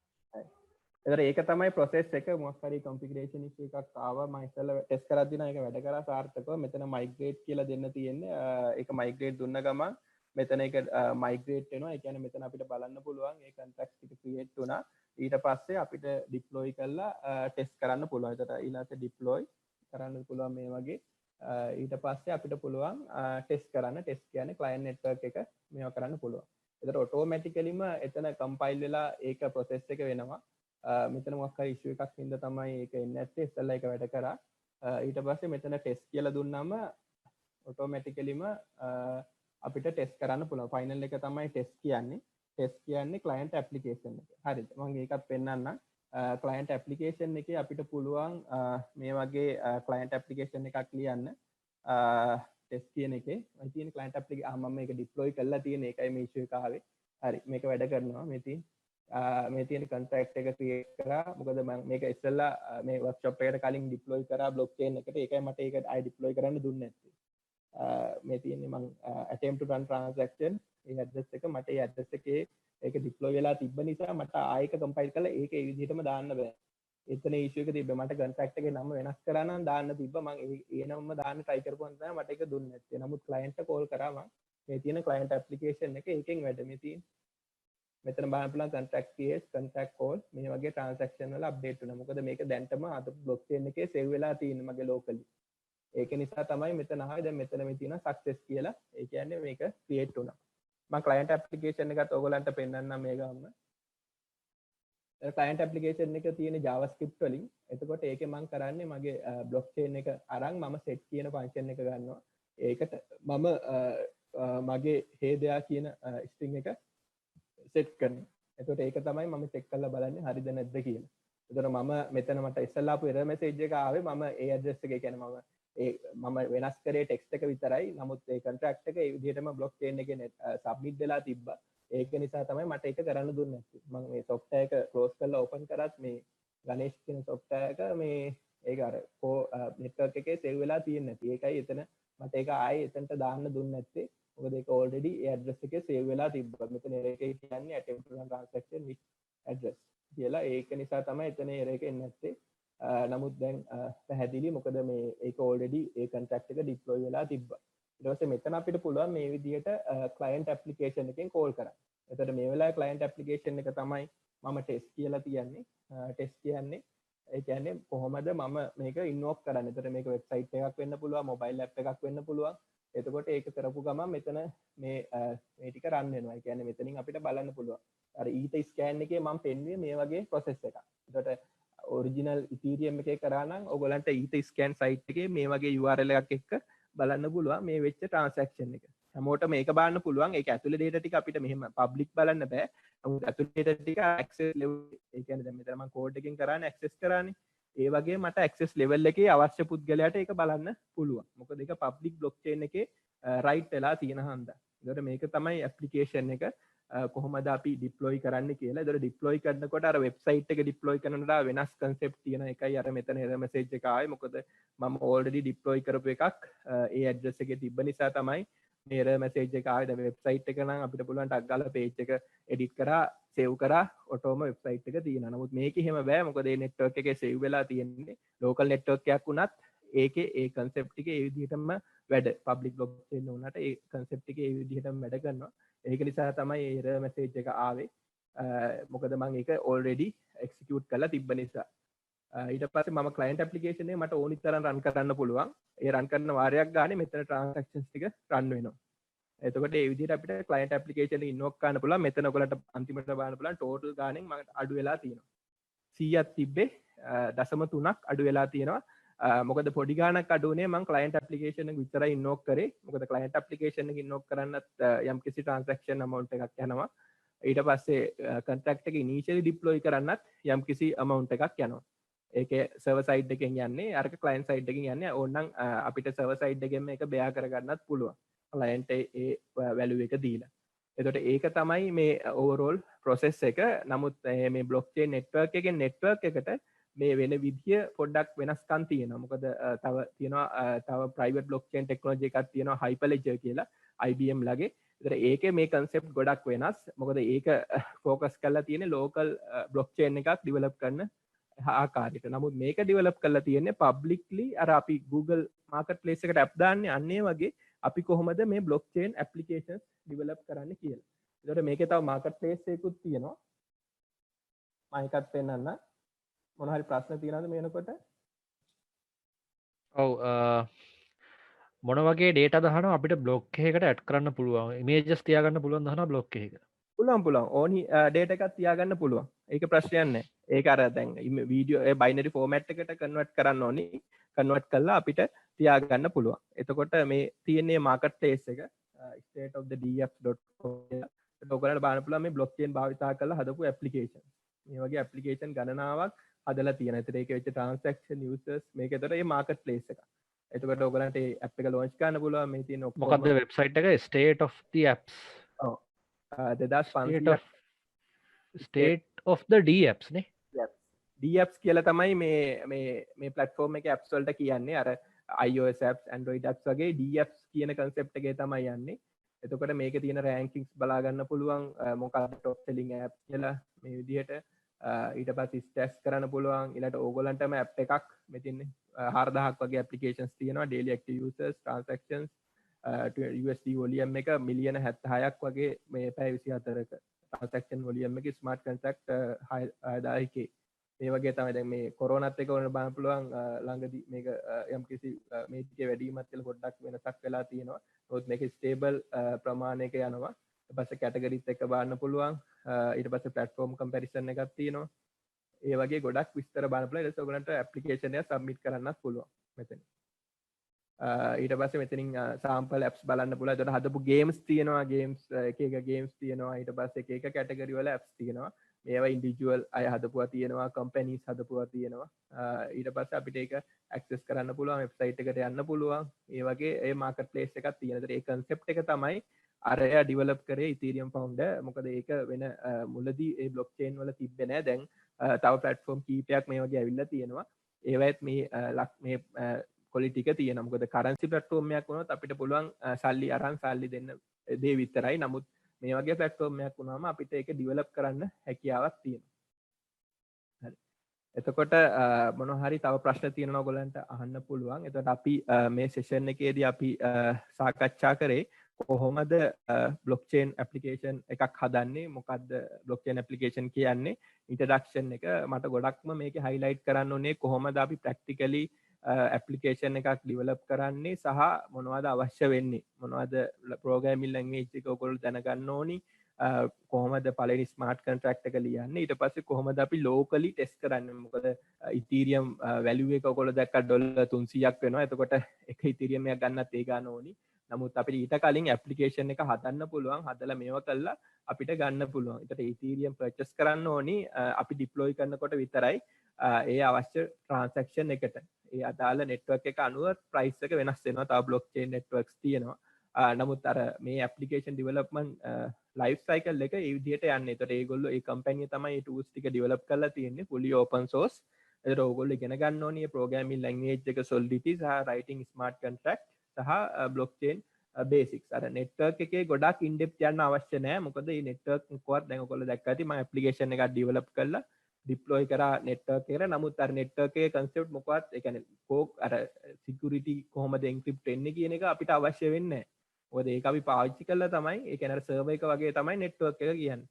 එතකොට ඒක තමයි process එක. මොකක් හරි configuration issue එකක් ආවා මම ඉස්සෙල්ලා test කරද්දී නම් ඒක වැඩ කරා සාර්ථකව. මෙතන migrate කියලා දෙන්න තියෙන්නේ. ඒක migrate දුන්න ගමන් මෙතන එක migrate වෙනවා. ඒ කියන්නේ මෙතන අපිට බලන්න පුළුවන් ඒ contract ටික create වුණා. ඊට පස්සේ අපිට deploy කරලා test කරන්න පුළුවන්. එතකොට ඊළඟට deploy කරන්න පුළුවන් මේ වගේ. ඊට පස්සේ අපිට පුළුවන් test කරන්න. test කියන්නේ client network එක මේවා කරන්න පුළුවන්. එතකොට automaticallyම එතන compile වෙලා ඒක process එක වෙනවා. මෙතන මොකක් හරි issue එකක් හින්දා තමයි ඒක එන්නේ නැත්තේ. ඉස්සෙල්ලා ඒක වැඩ කරා. ඊට පස්සේ මෙතන test කියලා දුන්නාම ඔටෝමැටිකලිම අපිට ටෙස්ට් කරන්න පුළුවන්. ෆයිනල් එක තමයි ටෙස්ට් කියන්නේ. ටෙස්ට් කියන්නේ ක්ලයන්ට් ඇප්ලිකේෂන් එක. හරිද? මම ඒකත් පෙන්නන්නම්. ක්ලයන්ට් ඇප්ලිකේෂන් එකේ අපිට පුළුවන් මේ වගේ ක්ලයන්ට් ඇප්ලිකේෂන් එකක් ලියන්න. ටෙස්ට් කියන එකේ මම තියෙන ක්ලයන්ට් ඇප්ලිකේෂන් මම මේක ඩිප්ලොයි කරලා තියෙන එකයි මේ ඉෂුව එක ආවේ. හරි මේක වැඩ කරනවා. මේ තියෙන කන්ට්‍රැක්ට් එක ක්‍රියේට් කරා. මොකද මම මේක ඉස්සෙල්ලා මේ වර්ක්ෂොප් එකට කලින් ඩිප්ලොයි කරා බ්ලොක්චේන් එකට. ඒකයි මට ඒක ආයි ඩිප්ලොයි කරන්න දුන්නේ නැත්තේ. මේ තියෙන්නේ මම attempt to run transaction A address එක මට ඒ ඇඩ්‍රස් එකේ ඒක ඩිප්ලොයි වෙලා තිබ්බ නිසා මට ආයෙක කම්පයිල් කරලා ඒක ඒ විදිහටම දාන්න බෑ. එතන ඉෂුව එක තිබ්බ මට කන්ට්‍රැක්ට් එකේ නම වෙනස් කරා නම් දාන්න තිබ්බ මම ඒ නමම දාන්න try කරපුවා තමයි මට ඒක දුන්නේ නැත්තේ. නමුත් client එක call කරා මම මේ තියෙන client application එක ඒකෙන් වැඩ මේ තියෙන මෙතන බලන්න පුළුවන් contract create contract call මේ වගේ transaction වල update වෙනවා. මොකද මේක දැන්ටම අද blockchain එකේ save වෙලා තියෙන මගේ locally. ඒක නිසා තමයි මෙතන ආවේ. දැන් මෙතන මේ තියෙන success කියලා. ඒ කියන්නේ මේක create වුණා. මම client application එකත් ඔයගලන්ට පෙන්නන්නම් මේ ගාම. client application එක තියෙන JavaScript වලින්. එතකොට ඒකේ මම කරන්නේ මගේ blockchain එක අරන් මම set කියන function එක ගන්නවා. ඒකට මම මගේ header කියන string එක set කරනවා. එතකොට ඒක තමයි මම check කරලා බලන්නේ හරිද නැද්ද කියලා. එතකොට මම මෙතන මට ඉස්සෙල්ලා ආපු error message එක ආවේ මම ඒ address එක කියන්නේ මම වෙනස් කරේ ටෙක්ස්ට් එක විතරයි. නමුත් ඒ කොන්ට්‍රැක්ට් එක ඒ විදිහටම බ්ලොක්චේන් එකේ සබ්මිට් වෙලා තිබ්බා. ඒක නිසා තමයි මට ඒක කරන්න දුන්නේ නැත්තේ. මම මේ software එක close කරලා open කරත් මේ ගණේෂ් කියන software එක මේ ඒක අර network එකේ save වෙලා තියෙන්නේ නැති. ඒකයි එතන මට ඒක ආයේ එතනට දාන්න දුන්නේ නැත්තේ. මොකද ඒක already ඒ address එකේ save වෙලා තිබ්බා. මෙතන එකේ කියන්නේ attempt to run transaction with address කියලා. ඒක නිසා තමයි එතන error එක එන්නේ නැත්තේ. නමුත් දැන් පැහැදිලි මොකද මේ ඒක already ඒ contract එක deploy වෙලා තිබ්බා. ඊට පස්සේ මෙතන අපිට පුළුවන් මේ විදිහට client application එකෙන් call කරන්න. එතකොට මේ වෙලාවේ client application එක තමයි මම test කියලා තියන්නේ. test කියන්නේ ඒ කියන්නේ කොහොමද මම මේක invoke කරන්නේ. එතකොට මේක website එකක් වෙන්න පුළුවන්, mobile app එකක් වෙන්න පුළුවන්. එතකොට ඒක කරපු ගමන් මෙතන මේ ටික run වෙනවා. ඒ කියන්නේ මෙතනින් අපිට බලන්න පුළුවන්. අර ether scan එකේ මම පෙන්නුවේ මේ වගේ process එකක්. එතකොට ඔරිජිනල් ඉතීරියම් එකේ කරා නම් ඔයගලන්ට ether scan site එකේ මේ වගේ URL එකක් එක්ක බලන්න පුළුවන් මේ වෙච්ච transaction එක. හැමෝටම මේක බලන්න පුළුවන්. ඒක ඇතුලේ data ටික අපිට මෙහෙම public බලන්න බෑ. නමුත් ඇතුලේ data ටික access level ඒ කියන්නේ දැන් මෙතන මම code එකකින් කරානේ access කරානේ. ඒ වගේ මට access level එකේ අවශ්‍ය පුද්ගලයාට ඒක බලන්න පුළුවන්. මොකද ඒක public blockchain එකේ write වෙලා තියෙන හන්දා. ඒකට මේක තමයි application එක කොහොමද අපි ඩිප්ලොයි කරන්න කියලා. ඒතර ඩිප්ලොයි කරනකොට අර වෙබ්සයිට් එක ඩිප්ලොයි කරනකොට වෙනස් කන්සෙප්ට් තියෙන එකයි අර මෙතන error message එක ආවේ. මොකද මම already ඩිප්ලොයි කරපු එකක් ඒ ඇඩ්‍රස් එකේ තිබ්බ නිසා තමයි මේ error message එක ආවේ. දැන් වෙබ්සයිට් එක නම් අපිට පුළුවන් ටක් ගාලා page එක edit කරා, save කරා ඔටෝම වෙබ්සයිට් එක තියෙනවා. නමුත් මේක එහෙම බෑ. මොකද මේ network එකේ save වෙලා තියෙන්නේ local network එකක් වුණත් ඒකේ ඒ concept එක ඒ විදිහටම වැඩ public blockchain වුණාට ඒ concept එක ඒ විදිහටම වැඩ කරනවා. ඒක නිසා තමයි error message එක ආවේ. මොකද මම ඒක already execute කරලා තිබ්බ නිසා. ඊට පස්සේ මම client application එක මට ඕනි තරම් run කරන්න පුළුවන්. ඒ run කරන වාරයක් ගානේ මෙතන transactions ටික run වෙනවා. එතකොට ඒ විදිහට අපිට client application එක invoke කරන්න පුළුවන්. මෙතන ඔයගලන්ට අන්තිමට බලන්න පුළුවන් total ගානෙන් මට අඩු වෙලා තියෙනවා. 100ක් තිබ්බේ 0.3ක් අඩු වෙලා තියෙනවා. මොකද පොඩි ගානක් අඩුනේ මම client application එක විතරයි invoke කරේ. මොකද client application එක invoke කරන්නත් යම්කිසි transaction amount එකක් යනවා. ඊට පස්සේ contract එක initially deploy කරන්නත් යම්කිසි amount එකක් යනවා. ඒකේ server side එකෙන් යන්නේ අරක client side එකෙන් යන්නේ. ඕනනම් අපිට server side එකෙන් මේක bear කරගන්නත් පුළුවන්. client ඒ value එක දීලා. එතකොට ඒක තමයි මේ overall process එක. නමුත් මේ blockchain network එකෙන් network එකට මේ වෙන විදිය පොඩ්ඩක් වෙනස්කම් තියෙනවා. මොකද තව තියෙනවා තව private blockchain technology එකක් තියෙනවා Hyperledger කියලා IBM ලගේ. ඒතර ඒකේ මේ concept ගොඩක් වෙනස්. මොකද ඒක focus කරලා තියෙන්නේ local blockchain එකක් develop කරන ආකාරයට. නමුත් මේක develop කරලා තියෙන්නේ publicly අර අපි Google marketplace එකට app දාන්නේ අන්නේ වගේ අපි කොහොමද මේ blockchain applications develop කරන්න කියලා. ඒතර මේකේ තව marketplace එකකුත් තියෙනවා. මම එකක් පෙන්නන්න. මොනහරි ප්‍රශ්න තියෙනවද මේනකොට? ඔව් මොන වගේ data දානවා අපිට block එකකට add කරන්න පුළුවන්. images තියාගන්න පුළුවන් දානවා block එකක. පුළුවන්. ඕනි data එකක් තියාගන්න පුළුවන්. ඒක ප්‍රශ්නයක් නැහැ. ඒක අර දැන් වීඩියෝ ඒ binary format එකට convert කරන්න ඕනි. convert කළා අපිට තියාගන්න පුළුවන්. එතකොට මේ තියෙන්නේ මාකට් ප්ලේස් එක stateofthedf.com කියලා. ඔයගොල්ලන්ට බලන්න පුළුවන් මේ බ්ලොක්චේන් භාවිතා කරලා හදපු ඇප්ලිකේෂන්. මේ වගේ ඇප්ලිකේෂන් ගණනාවක් හදලා තියෙනවා. ඒතර ඒකේ වෙච්ච ට්‍රාන්සැක්ෂන් යූසර්ස් මේක ඒතර මේ මාකට් ප්ලේස් එක. එතකොට ඔයගොල්ලන්ට මේ ඇප් එක ලොන්ච් කරන්න පුළුවන්. මේ තියෙන ඔක්කොම මොකක්ද වෙබ්සයිට් එක state of the apps ඔව් 2500 state of the d apps නේ DApps කියලා තමයි මේ platform එකේ apps වලට කියන්නේ. අර iOS apps, Android apps වගේ DApps කියන concept එකේ තමයි යන්නේ. එතකොට මේකේ තියෙන rankings බලා ගන්න පුළුවන් මොකක්ද top selling app කියලා මේ විදිහට. ඊට පස්සේ stats කරන්න පුළුවන්. ඊළඟට ඕගොල්ලන්ටම app එකක් මෙතින් 4000ක් වගේ applications තියෙනවා. daily active users, transactions, USD volume එක මිලියන 76ක් වගේ මේ පැය 24ක transaction volume එක smart contract 6000ක මේ වගේ තමයි දැන් මේ කොරෝනාත් එක වුණ බලන්න පුළුවන් ළඟදී මේක යම්කිසි මේ ටිකේ වැඩිවීමත් කියලා පොඩ්ඩක් වෙනසක් වෙලා තියෙනවා. නමුත් මේක ස්ටේබල් ප්‍රමාණයක යනවා. ඊට පස්සේ කැටගරිත් එක බලන්න පුළුවන්. ඊට පස්සේ ප්ලැට්ෆෝම් කම්පැරිසන් එකක් තියෙනවා. ඒ වගේ ගොඩක් විස්තර බලන්න පුළුවන්. ඊට පස්සේ ඔයගලන්ට ඇප්ලිකේෂන් එක සබ්මිට් කරන්නත් පුළුවන් මෙතන. ඊට පස්සේ මෙතනින් සාම්පල් ඇප්ස් බලන්න පුළුවන්. ඒකට හදපු ගේම්ස් තියෙනවා. ගේම්ස් එක ගේම්ස් තියෙනවා. ඊට පස්සේ එක කැටගරි වල ඇප්ස් තියෙනවා. මේවා ඉන්ඩිවිජුවල් අය හදපුවා තියෙනවා, කම්පැනිස් හදපුවා තියෙනවා. ඊට පස්සේ අපිට ඒක ඇක්සස් කරන්න පුළුවන්, වෙබ්සයිට් එකට යන්න පුළුවන්. ඒ වගේ ඒ මාකට් ප්ලේස් එකක් තියෙනවා. ඒතර ඒ concept එක තමයි අරයා ඩෙවලොප් කරේ Ethereum founder. මොකද ඒක වෙන මුලදී ඒ blockchain වල තිබ්බේ නෑ. දැන් තව platform කීපයක් මේ වගේ ඇවිල්ලා තියෙනවා. ඒවයිත් මේ quality එක තියෙනවා. මොකද currency platform එකක් වුණොත් අපිට පුළුවන් සල්ලි අරන් සල්ලි දෙන්න දේ විතරයි. නමුත් මේ වගේ platform එකක් වුණාම අපිට ඒක develop කරන්න හැකියාවක් තියෙනවා. හරි. එතකොට මොනවා හරි තව ප්‍රශ්න තියෙනවා ඔයගොල්ලන්ට අහන්න පුළුවන්. එතකොට අපි මේ session එකේදී අපි සාකච්ඡා කරේ කොහොමද blockchain application එකක් හදන්නේ, මොකද්ද blockchain application කියන්නේ, introduction එක මට ගොඩක්ම මේකේ highlight කරන්න ඕනේ කොහොමද අපි practically ඇප්ලිකේෂන් එකක් ඩිවලප් කරන්නේ සහ මොනවද අවශ්‍ය වෙන්නේ, මොනවද ප්‍රෝග්‍රෑමින් ලැන්ග්වේජ් එක ඔයගොල්ලෝ දැනගන්න ඕනි, කොහොමද පළවෙනි ස්මාර්ට් කොන්ට්‍රැක්ට් එක ලියන්නේ, ඊට පස්සේ කොහොමද අපි ලෝකලි ටෙස්ට් කරන්නේ. මොකද ඉතීරියම් වැලියු එක ඔයගොල්ලෝ දැක්ක ඩොලර් 300ක් වෙනවා. එතකොට එක ඉතීරියම් එකක් ගන්නත් ඒ ගන්න ඕනි. නමුත් අපිට ඊට කලින් ඇප්ලිකේෂන් එක හදන්න පුළුවන්. හදලා මේවා කළා අපිට ගන්න පුළුවන්. ඒකට ඉතීරියම් පර්චේස් කරන්න ඕනි අපි ඩිප්ලොයි කරනකොට විතරයි ඒ අවශ්‍ය ට්‍රාන්සැක්ෂන් එකට. ඒ අදාළ නෙට්වර්ක් එක අනුව ප්‍රයිස් එක වෙනස් වෙනවා. තව බ්ලොක්චේන් නෙට්වර්ක්ස් තියෙනවා. නමුත් අර මේ ඇප්ලිකේෂන් ඩෙවලොප්මන්ට් ලයිෆ් සයිකල් එක ඒ විදිහට යන්නේ. ඒතකොට ඒගොල්ලෝ ඒ කම්පැනි තමයි මේ ටූල්ස් ටික ඩෙවලොප් කරලා තියෙන්නේ fully open source. ඒතකොට ඕගොල්ලෝ ඉගෙන ගන්න ඕනේ ප්‍රෝග්‍රෑමින් ලැන්ග්වේජ් එක solidity සහ writing smart contract සහ blockchain බේසික්ස්. අර නෙට්වර්ක් එකේ ගොඩක් ඉන් ඩෙප්ත් යන්න අවශ්‍ය නැහැ. මොකද මේ නෙට්වර්ක් කොහොමද දැන් ඔයගොල්ලෝ දැක්කා ඇති මම ඇප්ලිකේෂන් එකක් ඩෙවලොප් කරලා ඩිප්ලොයි කරා නෙට්වර්ක් එකට. නමුත් අර නෙට්වර්ක් එකේ කන්සෙප්ට් මොකක්ද ඒ කියන්නේ අර සිකියුරිටි කොහොමද එන්ක්‍රිප්ට් වෙන්නේ කියන එක අපිට අවශ්‍ය වෙන්නේ නැහැ. මොකද ඒක අපි පාවිච්චි කළා තමයි ඒ කියන්නේ අර සර්වර් එක වගේ තමයි නෙට්වර්ක් එක කියන්නේ.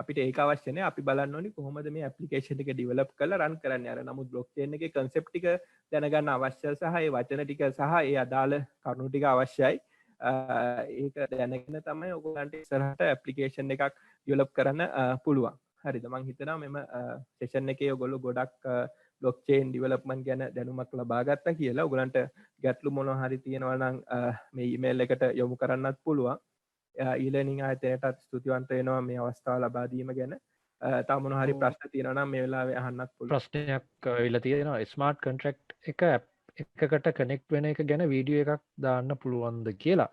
අපිට ඒක අවශ්‍ය නැහැ. අපි බලන්න ඕනේ කොහොමද මේ ඇප්ලිකේෂන් එක ඩෙවලොප් කරලා රන් කරන්නේ. අර නමුත් බ්ලොක්චේන් එකේ කන්සෙප්ට් ටික දැනගන්න අවශ්‍ය සහ ඒ වචන ටික සහ ඒ අදාළ කරුණු ටික අවශ්‍යයි. ඒක දැනගෙන තමයි ඔයගොල්ලන්ට ඉස්සරහට ඇප්ලිකේෂන් එකක් ඩෙවලොප් කරන්න පුළුවන්. හරිද? මම හිතනවා මෙම සෙෂන් එකේ ඔයගොල්ලෝ ගොඩක් බ්ලොක්චේන් ඩෙවලොප්මන්ට් ගැන දැනුමක් ලබා ගත්තා කියලා. ඔයගොල්ලන්ට ගැටලු මොනවා හරි තියෙනවා නම් මේ ඊමේල් එකට යොමු කරන්නත් පුළුවන්. ඊලර්නින් ආයතනයටත් ස්තුතිවන්ත වෙනවා මේ අවස්ථාව ලබා දීම ගැන. තව මොනවා හරි ප්‍රශ්න තියෙනවා නම් මේ වෙලාවේ අහන්නත් පුළුවන්. ප්‍රශ්නයක් ඇවිල්ලා තියෙනවා ස්මාර්ට් කොන්ට්‍රැක්ට් එක එකකට කනෙක්ට් වෙන එක ගැන වීඩියෝ එකක් දාන්න පුළුවන්ද කියලා.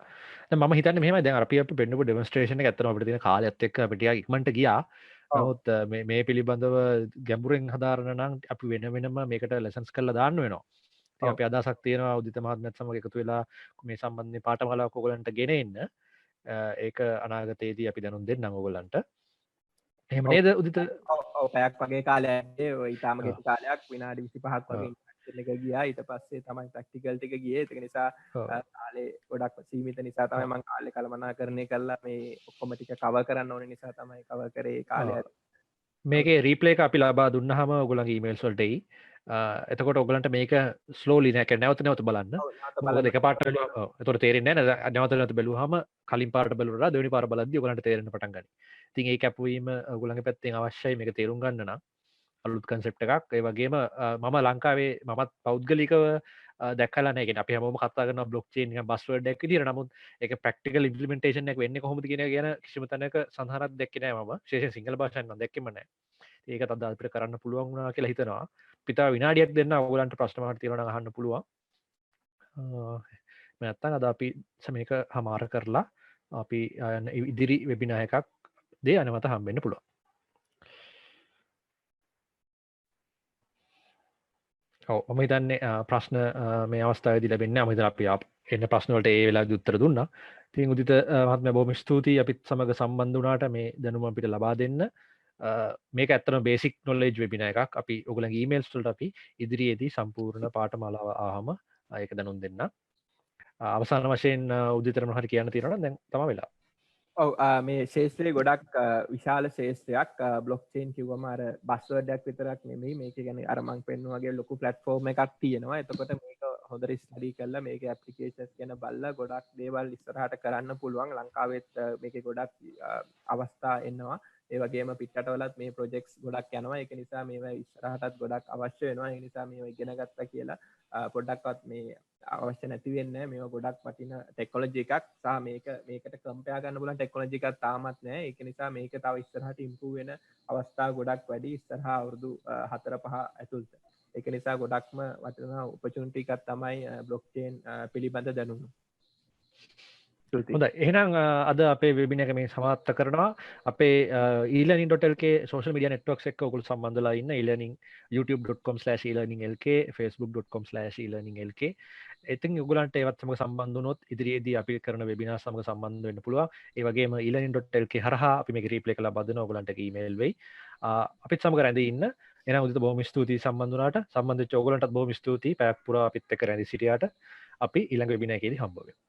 දැන් මම හිතන්නේ මෙහෙමයි. දැන් අපි පෙන්නපු ඩෙමොන්ස්ට්‍රේෂන් එක ඇත්තටම අපිට තියෙන කාලයත් එක්ක අපි ටිකක් ඉක්මනට ගියා. නමුත් මේ පිළිබඳව ගැඹුරෙන් හදාරන නම් අපි වෙන වෙනම මේකට ලෙසන්ස් කරලා දාන්න වෙනවා. ඉතින් අපි අදහසක් තියෙනවා උදිත මහත්මයාත් සමග එකතු වෙලා මේ සම්බන්ධයෙන් පාඨමාලාවක් ඔයගලන්ට ගෙන එන්න. ඒක අනාගතයේදී අපි දැනුම් දෙන්නම් ඔයගලන්ට. එහෙම නේද උදිත? ඔව් පැයක් වගේ කාලයක් ඔය ඊටාම ගෙට කාලයක් විනාඩි 25ක් වගේ එක ගියා. ඊට පස්සේ තමයි ප්‍රැක්ටිකල් ටික ගියේ. ඒක නිසා කාලේ ගොඩක් සීමිත නිසා තමයි මම කාලේ කළමනාකරණය කළා. මේ ඔක්කොම ටික කවර් කරන්න ඕන නිසා තමයි කවර් කරේ කාලය. මේකේ රීප්ලේ එක අපි ලබා දුන්නාම ඔයගොල්ලන්ගේ ඊමේල්ස් වලට එයි. එතකොට ඔයගලන්ට මේක ස්ලෝලි නැක නැවත බලන්න. මොකද එකපාරට බැලුවා එතකොට තේරෙන්නේ නැහැ. නැවත බැලුවාම කලින් පාරට බැලුවා දෙවෙනි පාර බලද්දී ඔයගලන්ට තේරෙන්න පටන් ගන්නවා. ඉතින් ඒ කැපවීම ඔයගොල්ලන්ගේ පැත්තෙන් අවශ්‍යයි මේක තේරුම් ගන්න නම්. අලුත් කන්සෙප්ට් එකක්. ඒ වගේම මම ලංකාවේ මමත් පෞද්ගලිකව දැක්කලා නැහැ. කියන්නේ අපි හැමෝම කතා කරන බ්ලොක්චේන් නිකන් බස්වර්ඩ් එකක් විදියට. නමුත් ඒක ප්‍රැක්ටිකල් ඉම්ප්ලිමන්ටේෂන් එක වෙන්නේ කොහොමද කියන එක ගැන කිසිම තැනක සඳහනක් දැක්කේ නැහැ මම. විශේෂයෙන් සිංහල භාෂාවෙන් නම් දැක්කෙම නැහැ. ඒකත් අද අපිට කරන්න පුළුවන් වුණා කියලා හිතනවා. පිටා විනාඩියක් දෙන්න ඔයගොල්ලන්ට ප්‍රශ්න මහත් තියෙනවා නම් අහන්න පුළුවන්. නැත්තම් අද අපි මේක හමාර කරලා අපි ඉදිරි වෙබිනා එකක් දේ අනවත හම්බෙන්න පුළුවන්. මම හිතන්නේ ප්‍රශ්න මේ අවස්ථාවේදී ලැබෙන්නේ. මම හිතන අපි එන්න ප්‍රශ්න වලට ඒ වෙලාවේදී උත්තර දුන්නා. ඉතින් උදිත මහත්මයා බොහොම ස්තුතියි අපිත් සමග සම්බන්ධ වුණාට මේ දැනුම අපිට ලබා දෙන්න. මේක ඇත්තටම බේසික් නොලෙජ් වෙබිනා එකක්. අපි ඔයගොල්ලන්ගේ ඊමේල්ස් වලට අපි ඉදිරියේදී සම්පූර්ණ පාඨමාලාව ආවම ඒක දැනුම් දෙන්න. අවසාන වශයෙන් උදිතට මොනවා හරි කියන්න තියෙනවා නම් දැන් තමයි වෙලාව. ඔව් මේ ශේෂ්ත්‍රයේ ගොඩක් විශාල ශේෂ්ත්‍රයක් බ්ලොක්චේන් කිව්වම අර බස්වර්ඩයක් විතරක් නෙමෙයි මේක කියන්නේ අර මං පෙන්නුවා වගේ ලොකු ප්ලැට්ෆෝම් එකක් තියෙනවා. එතකොට මේක හොඳට ස්ටඩි කරලා මේකේ ඇප්ලිකේෂන්ස් ගැන බලලා ගොඩක් දේවල් ඉස්සරහට කරන්න පුළුවන්. ලංකාවෙත් මේකේ ගොඩක් අවස්ථා එනවා. ඒ වගේම පිටරටවලත් මේ ප්‍රොජෙක්ට්ස් ගොඩක් යනවා. ඒක නිසා මේවා ඉස්සරහටත් ගොඩක් අවශ්‍ය වෙනවා. ඒ නිසා මේවා ඉගෙන ගත්තා කියලා පොඩ්ඩක්වත් මේ අවශ්‍ය නැති වෙන්නේ. මේවා ගොඩක් වටින ටෙක්නොලොජි එකක්. සහ මේකට කම්පෙයාර් කරන්න පුළුවන් ටෙක්නොලොජි එකක් තාමත් නැහැ. ඒක නිසා මේක තව ඉස්සරහට ඉම්ප්‍රූව් වෙන අවස්ථා ගොඩක් වැඩි ඉස්සරහා අවුරුදු 4-5 ඇතුළත. ඒක නිසා ගොඩක්ම වටින ඔපචුනිටි එකක් තමයි බ්ලොක්චේන් පිළිබඳ දැනුම. හොඳයි. එහෙනම් අද අපේ වෙබිනා එක මේ සමාප්ත කරනවා. අපේ elearning.lk social media networks එක්ක ඔයගොල්ලෝ සම්බන්ධලා ඉන්න elearning youtube.com/elearninglk facebook.com/elearninglk. ඉතින් ඔයගොල්ලන්ට ඒවත් සමග සම්බන්ධ වුණොත් ඉදිරියේදී අපි කරන වෙබිනාර් සමග සම්බන්ධ වෙන්න පුළුවන්. ඒ වගේම elearning.lk හරහා අපි මේක රීප්ලේ කරලා බදන ඔයගොල්ලන්ට ඊමේල් වෙයි. අපිත් සමග රැඳී ඉන්න. එහෙනම් උදිත බොහොම ස්තුතියි සම්බන්ධ වුණාට. සම්බන්ධ වෙච්ච ඔයගොල්ලන්ටත් බොහොම ස්තුතියි. පැයක් පුරා අපිත් එක්ක රැඳී සිටියාට. අපි ඊළඟ වෙබිනා එකේදී හම්බ වෙමු.